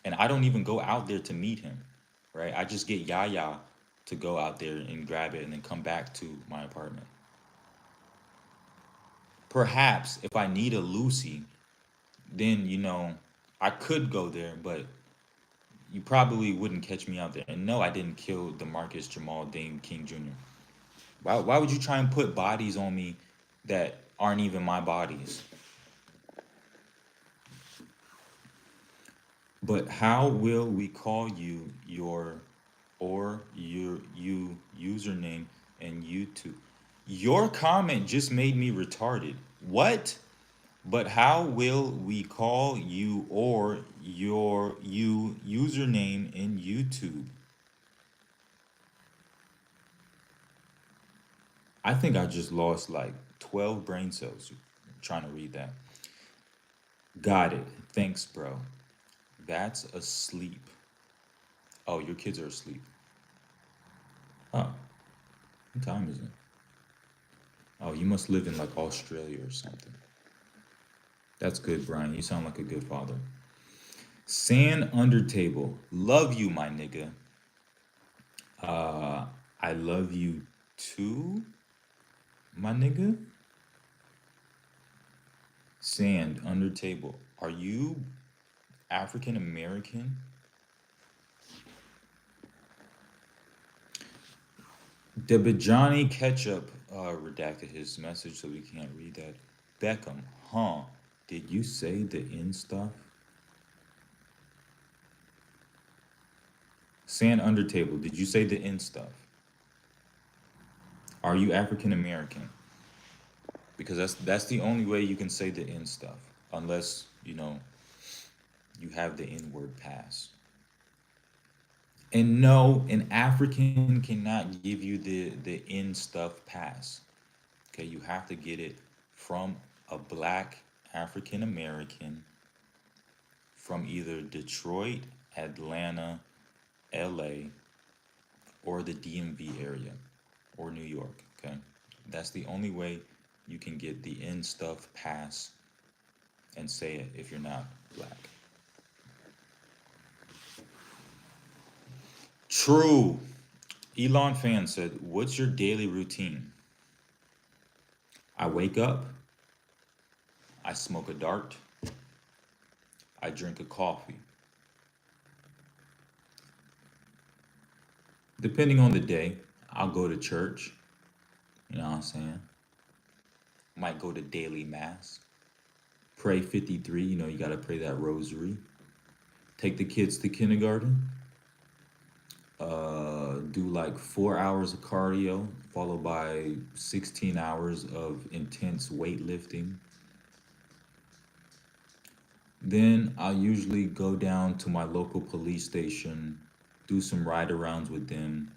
And I don't even go out there to meet him, right? I just get Yaya to go out there and grab it and then come back to my apartment. Perhaps if I need a Lucy, then I could go there, but you probably wouldn't catch me out there. And no, I didn't kill DeMarcus Jamal Dane King Jr. Why would you try and put bodies on me that aren't even my bodies? But how will we call you your username and YouTube? Your comment just made me retarded. What? But how will we call you or your username in YouTube? I think I just lost like 12 brain cells trying to read that. Got it. Thanks, bro. That's asleep. Oh, your kids are asleep. Oh, what time is it? Oh, you must live in like Australia or something. That's good, Brian. You sound like a good father. Sand under table. Love you, my nigga. Uh, I love you too, my nigga. Sand under table. Are you African American? Debajani Ketchup redacted his message, so we can't read that. Beckham, huh? Did you say the in stuff? Sand under table. Did you say the in stuff? Are you African American? Because that's the only way you can say the in stuff, unless you have the N word pass. And no, an African cannot give you the in stuff pass. Okay, you have to get it from a black African American from either Detroit, Atlanta, LA, or the DMV area, or New York. Okay, that's the only way you can get the in stuff pass and say it if you're not black. True. Elon Fan said, "What's your daily routine?" I wake up, I smoke a dart, I drink a coffee. Depending on the day, I'll go to church. You know what I'm saying? Might go to daily mass, pray 53. You got to pray that rosary. Take the kids to kindergarten. Do like 4 hours of cardio, followed by 16 hours of intense weightlifting. Then I'll usually go down to my local police station, do some ride arounds with them,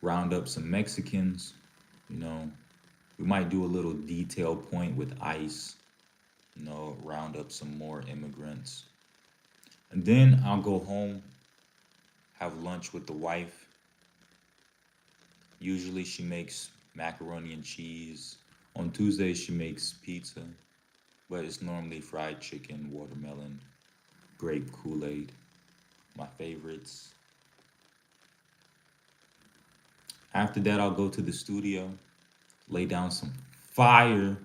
round up some Mexicans. You know, we might do a little detail point with ICE, round up some more immigrants. And then I'll go home, have lunch with the wife. Usually she makes macaroni and cheese. On Tuesdays, she makes pizza, but it's normally fried chicken, watermelon, grape Kool-Aid, my favorites. After that, I'll go to the studio, lay down some fire,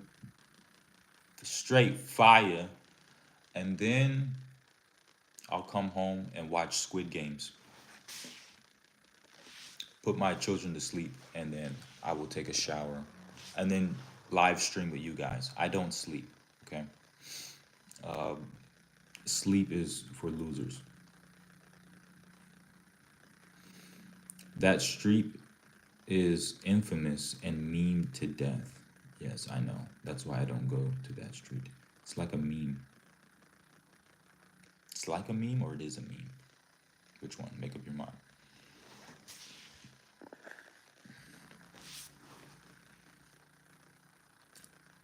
straight fire, and then I'll come home and watch Squid Games, put my children to sleep, and then I will take a shower, and then live stream with you guys. I don't sleep, okay? Sleep is for losers. That street is infamous and meme to death. Yes, I know. That's why I don't go to that street. It's like a meme. It's like a meme or it is a meme? Which one? Make up your mind.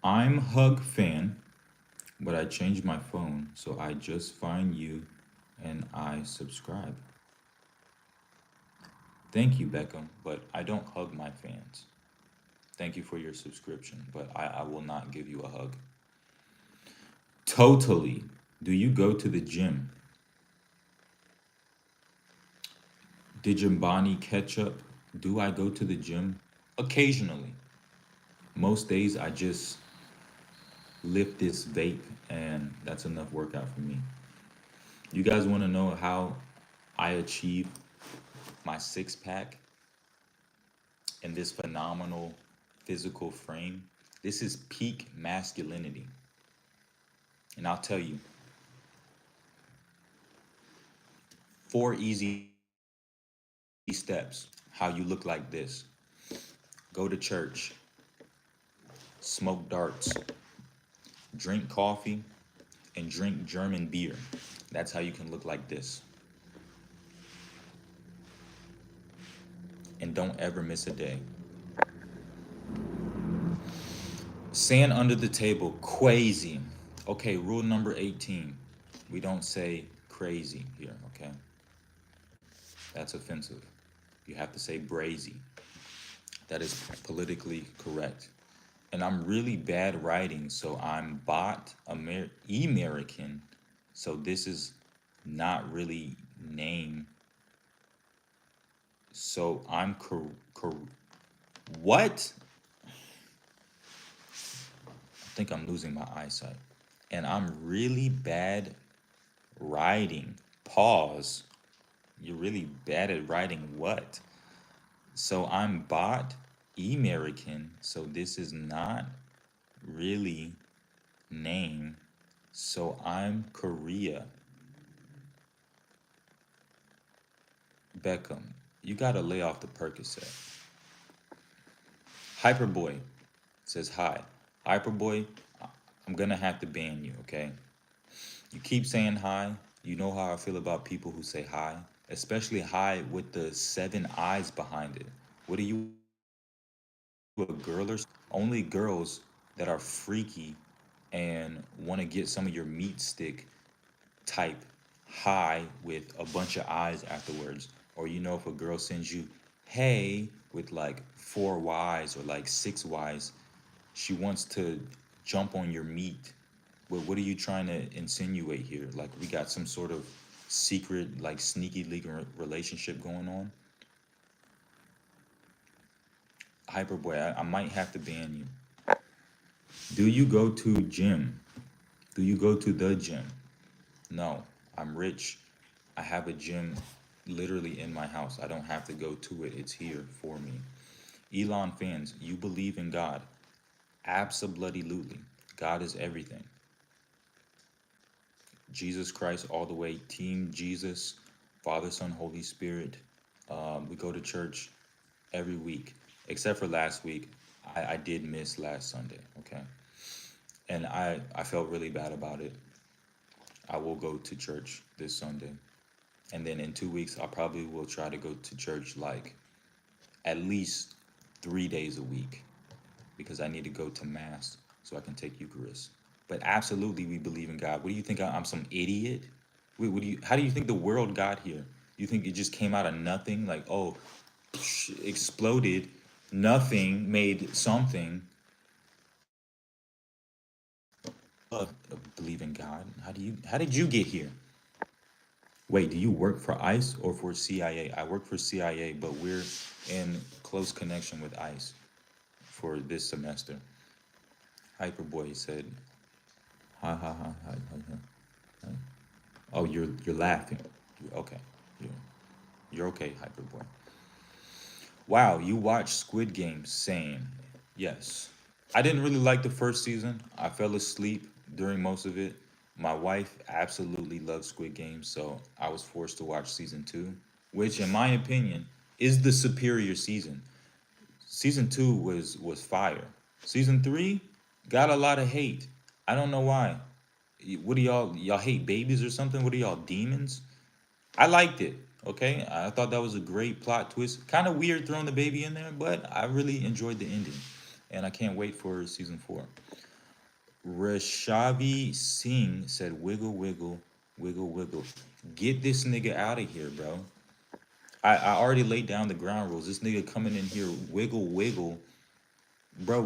I'm Hug Fan, but I changed my phone, so I just find you and I subscribe. Thank you, Beckham, but I don't hug my fans. Thank you for your subscription, but I will not give you a hug. Totally. Do you go to the gym? Dijambani Ketchup. Do I go to the gym? Occasionally. Most days I just lift this vape and that's enough workout for me. You guys want to know how I achieve my six pack and this phenomenal physical frame? This is peak masculinity. And I'll tell you, 4 easy steps how you look like this. Go to church, smoke darts, drink coffee, and drink German beer. That's how you can look like this. And don't ever miss a day. Saying under the table, crazy. Okay, rule number 18. We don't say crazy here, okay? That's offensive. You have to say brazy. That is politically correct. And I'm really bad writing, so I'm bot American. So this is not really name. So I'm what? I think I'm losing my eyesight. And I'm really bad writing. Pause. You're really bad at writing what? So I'm bot American. So this is not really name. So I'm Korea. Beckham. You gotta lay off the Percocet. Hyperboy says hi. Hyperboy, I'm gonna have to ban you, okay? You keep saying hi. You know how I feel about people who say hi, especially hi with the 7 eyes behind it. What are you, a girl or only girls that are freaky and want to get some of your meat stick type hi with a bunch of eyes afterwards. Or you know, if a girl sends you hey with like 4 Y's or like 6 Y's, she wants to jump on your meat. But what are you trying to insinuate here? Like we got some sort of secret, like sneaky legal relationship going on? Hyperboy, I might have to ban you. Do you go to gym? Do you go to the gym? No, I'm rich. I have a gym literally in my house. I don't have to go to it. It's here for me. Elon fans, you believe in God. Absolutely. God is everything. Jesus Christ all the way. Team Jesus, Father, Son, Holy Spirit. We go to church every week, except for last week. I did miss last Sunday, okay? And I felt really bad about it. I will go to church this Sunday. And then in 2 weeks, I probably will try to go to church like at least 3 days a week because I need to go to mass so I can take Eucharist. But absolutely, we believe in God. What do you think? I'm some idiot? What do you? How do you think the world got here? You think it just came out of nothing? Like, oh, exploded, nothing made something. Uh, believe in God. How do you? How did you get here? Wait, do you work for ICE or for CIA? I work for CIA, but we're in close connection with ICE for this semester. Hyperboy said, ha ha ha ha ha. Ha. Oh, you're laughing. Okay, you're, you're okay, Hyperboy. Wow, you watched Squid Game. Same. Yes. I didn't really like the first season. I fell asleep during most of it. My wife absolutely loves Squid Game, so I was forced to watch season two, which in my opinion is the superior season. Season two was fire. Season three got a lot of hate. I don't know why. What do y'all hate babies or something? What are y'all demons? I liked it. Okay, I thought that was a great plot twist. Kind of weird throwing the baby in there, but I really enjoyed the ending, and I can't wait for season four. Rashavi Singh said, "Wiggle, wiggle, wiggle, wiggle. Get this nigga out of here, bro. I already laid down the ground rules. This nigga coming in here, wiggle, wiggle, bro.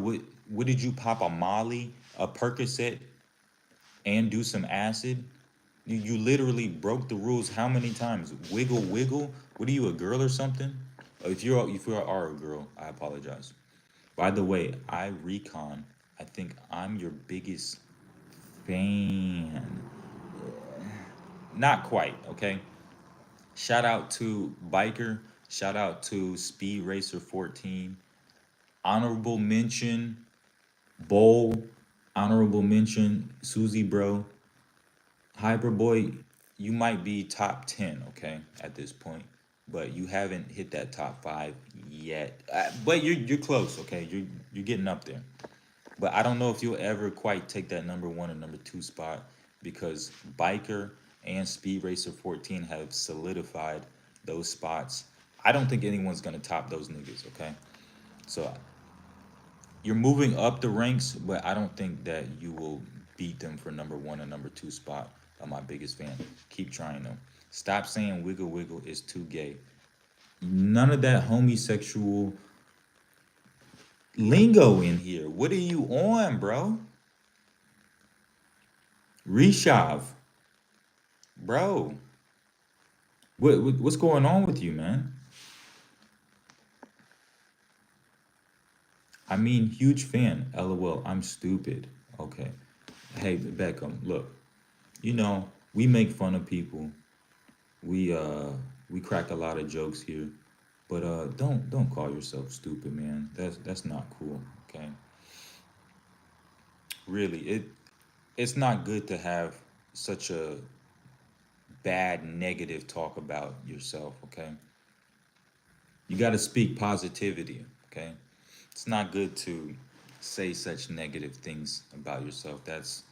What did you pop a Molly, a Percocet, and do some acid? You literally broke the rules how many times? Wiggle, wiggle. What are you, a girl or something? If you are a girl, I apologize. By the way, I recon. I think I'm your biggest fan. Not quite, okay? Shout out to Biker. Shout out to Speed Racer 14. Honorable mention, Bowl. Honorable mention, Susie Bro. Hyperboy, you might be top 10, okay, at this point, but you haven't hit that top 5 yet. But you're close, okay? You're getting up there. But I don't know if you'll ever quite take that number 1 or number 2 spot because Biker and Speed Racer 14 have solidified those spots. I don't think anyone's gonna top those niggas, okay? So You're moving up the ranks, but I don't think that you will beat them for number one and number two spot. I'm my biggest fan. Keep trying though. Stop saying wiggle wiggle is too gay. None of that homosexual lingo in here. What are you on, bro? Reshav, bro. What's going on with you, man? I mean, huge fan. LOL. I'm stupid. Okay. Hey, Beckham, look. You know, we make fun of people. We uh we crack a lot of jokes here. But don't call yourself stupid, man. That's not cool, okay? Really, it's not good to have such a bad negative talk about yourself, okay? You got to speak positivity, okay? It's not good to say such negative things about yourself. That's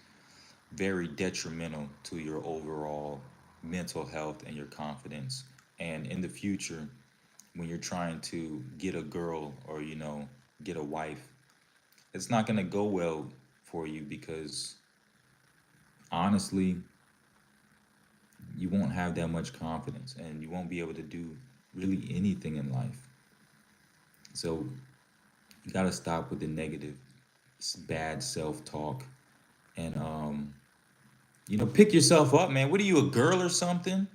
very detrimental to your overall mental health and your confidence. And in the future, when you're trying to get a girl or, get a wife, it's not going to go well for you because honestly, you won't have that much confidence and you won't be able to do really anything in life. So you got to stop with the negative, bad self talk and pick yourself up, man. What are you, a girl or something?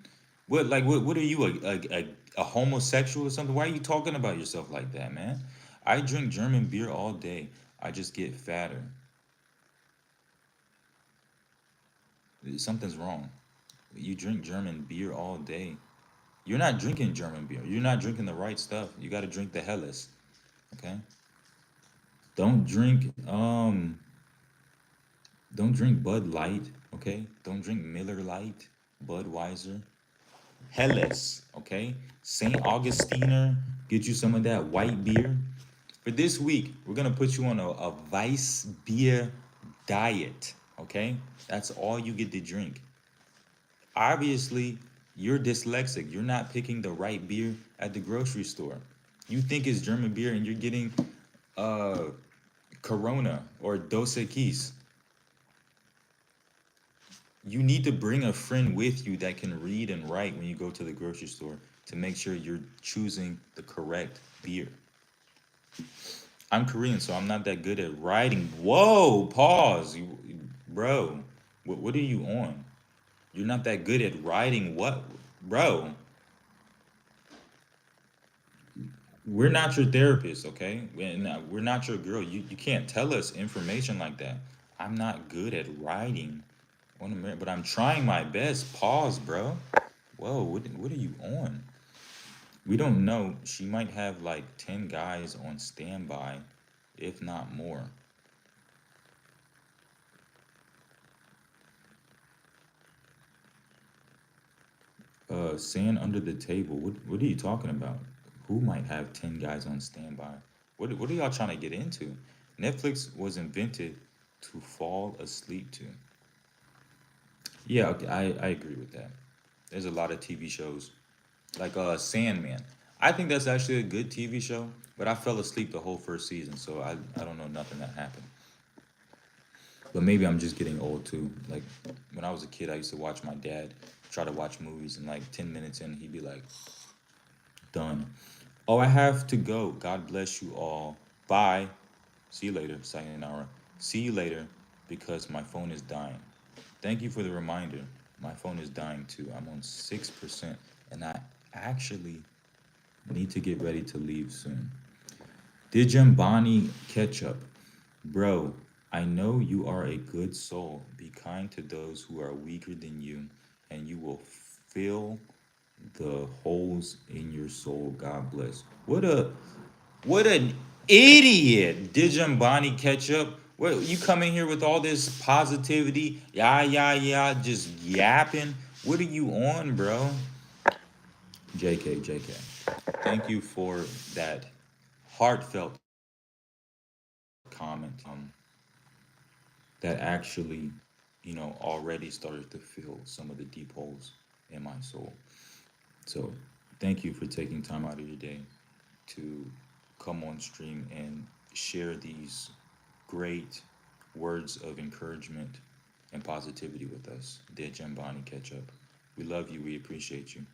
What are you, a homosexual or something? Why are you talking about yourself like that, man? I drink German beer all day. I just get fatter. Something's wrong. You drink German beer all day. You're not drinking German beer. You're not drinking the right stuff. You got to drink the Helles, okay? Don't drink don't drink Bud Light, okay? Don't drink Miller Light, Budweiser. Helles, okay? St. Augustiner, get you some of that white beer. For this week, we're gonna put you on a Weiss beer diet, okay? That's all you get to drink. Obviously, you're dyslexic. You're not picking the right beer at the grocery store. You think it's German beer and you're getting uh Corona or Dos Equis. You need to bring a friend with you that can read and write when you go to the grocery store to make sure you're choosing the correct beer. I'm Korean, so I'm not that good at writing. Whoa, pause. Bro, what are you on? You're not that good at writing what? Bro, we're not your therapist, okay? We're not your girl. You can't tell us information like that. I'm not good at writing on a minute, but I'm trying my best. Pause, bro. Whoa, what are you on? We don't know. She might have like 10 guys on standby, if not more. Sand under the table. What are you talking about? Who might have 10 guys on standby? What are y'all trying to get into? Netflix was invented to fall asleep to. Yeah, okay, I agree with that. There's a lot of TV shows like Sandman. I think that's actually a good TV show, but I fell asleep the whole first season, so I don't know nothing that happened. But maybe I'm just getting old too. Like when I was a kid, I used to watch my dad try to watch movies, and like 10 minutes in, he'd be like, done. Oh, I have to go. God bless you all. Bye. See you later. Sayonara. See you later because my phone is dying. Thank you for the reminder. My phone is dying too. I'm on 6%, and I actually need to get ready to leave soon. Dijambani Ketchup. Bro, I know you are a good soul. Be kind to those who are weaker than you, and you will fill the holes in your soul. God bless. What an idiot, Dijambani Ketchup. What you come in here with all this positivity, yeah, just yapping. What are you on, bro? JK. Thank you for that heartfelt comment. That actually, already started to fill some of the deep holes in my soul. So thank you for taking time out of your day to come on stream and share these great words of encouragement and positivity with us. Dear Jambani Ketchup, we love you. We appreciate you.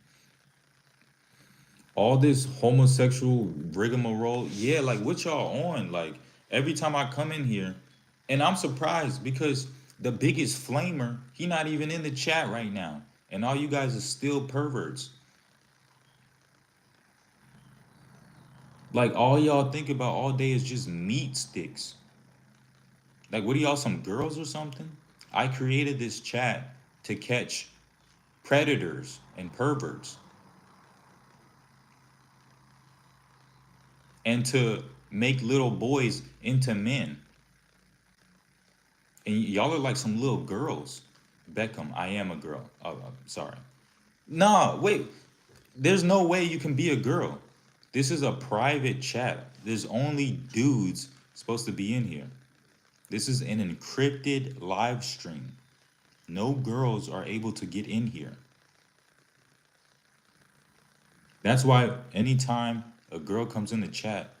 All this homosexual rigmarole, yeah, like what y'all on? Like every time I come in here, and I'm surprised because the biggest flamer, he not even in the chat right now. And all you guys are still perverts. Like all y'all think about all day is just meat sticks. Like what are y'all, some girls or something? I created this chat to catch predators and perverts and to make little boys into men. And y'all are like some little girls. Beckham, I am a girl. Oh, sorry. Nah, wait. There's no way you can be a girl. This is a private chat. There's only dudes supposed to be in here. This is an encrypted live stream. No girls are able to get in here. That's why anytime a girl comes in the chat,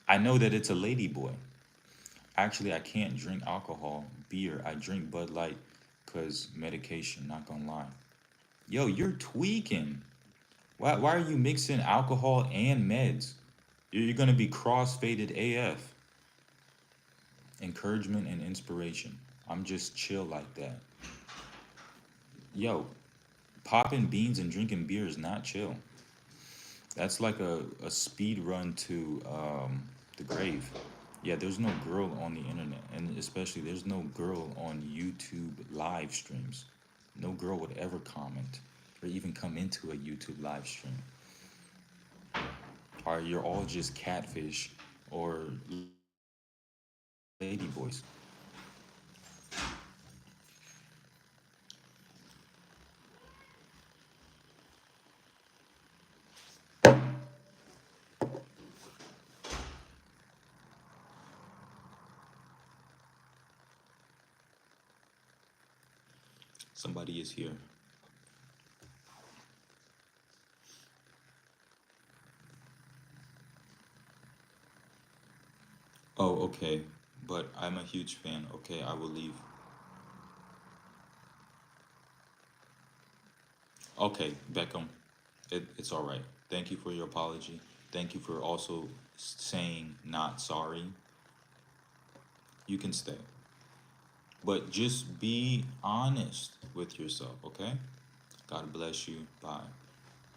I know that it's a lady boy. Actually, I can't drink alcohol, beer. I drink Bud Light because medication, not gonna lie. Yo, you're tweaking. Why are you mixing alcohol and meds? You're gonna be cross-faded AF. Encouragement and inspiration. I'm just chill like that. Yo, popping beans and drinking beer is not chill. That's like a speed run to the grave. Yeah, there's no girl on the internet, and especially there's no girl on YouTube live streams. No girl would ever comment or even come into a YouTube live stream. Or you're all just catfish or lady boys. Somebody is here. Oh, okay. But I'm a huge fan. Okay, I will leave. Okay, Beckham, it's all right. Thank you for your apology. Thank you for also saying not sorry. You can stay. But just be honest with yourself, okay? God bless you. Bye.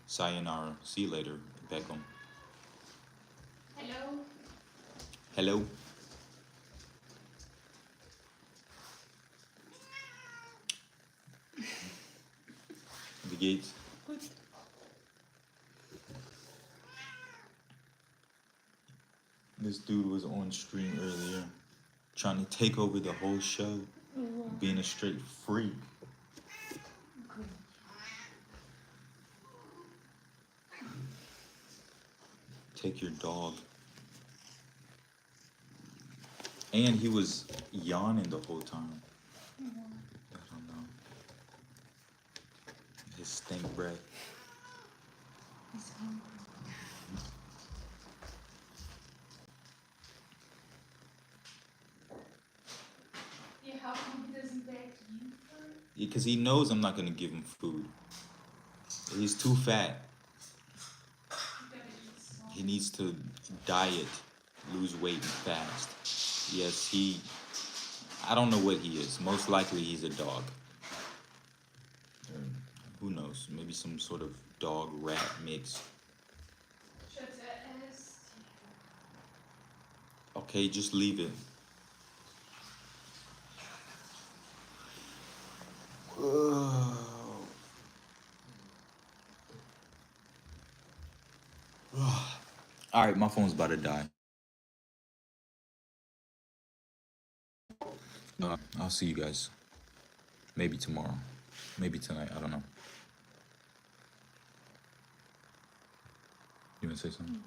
Sayonara. See you later, Beckham.
Hello.
Hello. The gates.
Good.
This dude was on stream earlier, trying to take over the whole show, being a straight freak.
Good.
Take your dog. And he was yawning the whole time. I don't know. His stink breath.
He's hungry. Yeah, how come he doesn't beg you for it?
Because he knows I'm not going to give him food. He's too fat.
You gotta eat some.
He needs to diet, lose weight fast. Yes, I don't know what he is. Most likely he's a dog. Or who knows? Maybe some sort of dog rat mix.
Shut that ass.
Okay, just leave it. All right, my phone's about to die. I'll see you guys. Maybe tomorrow. Maybe tonight. I don't know. You want to say something?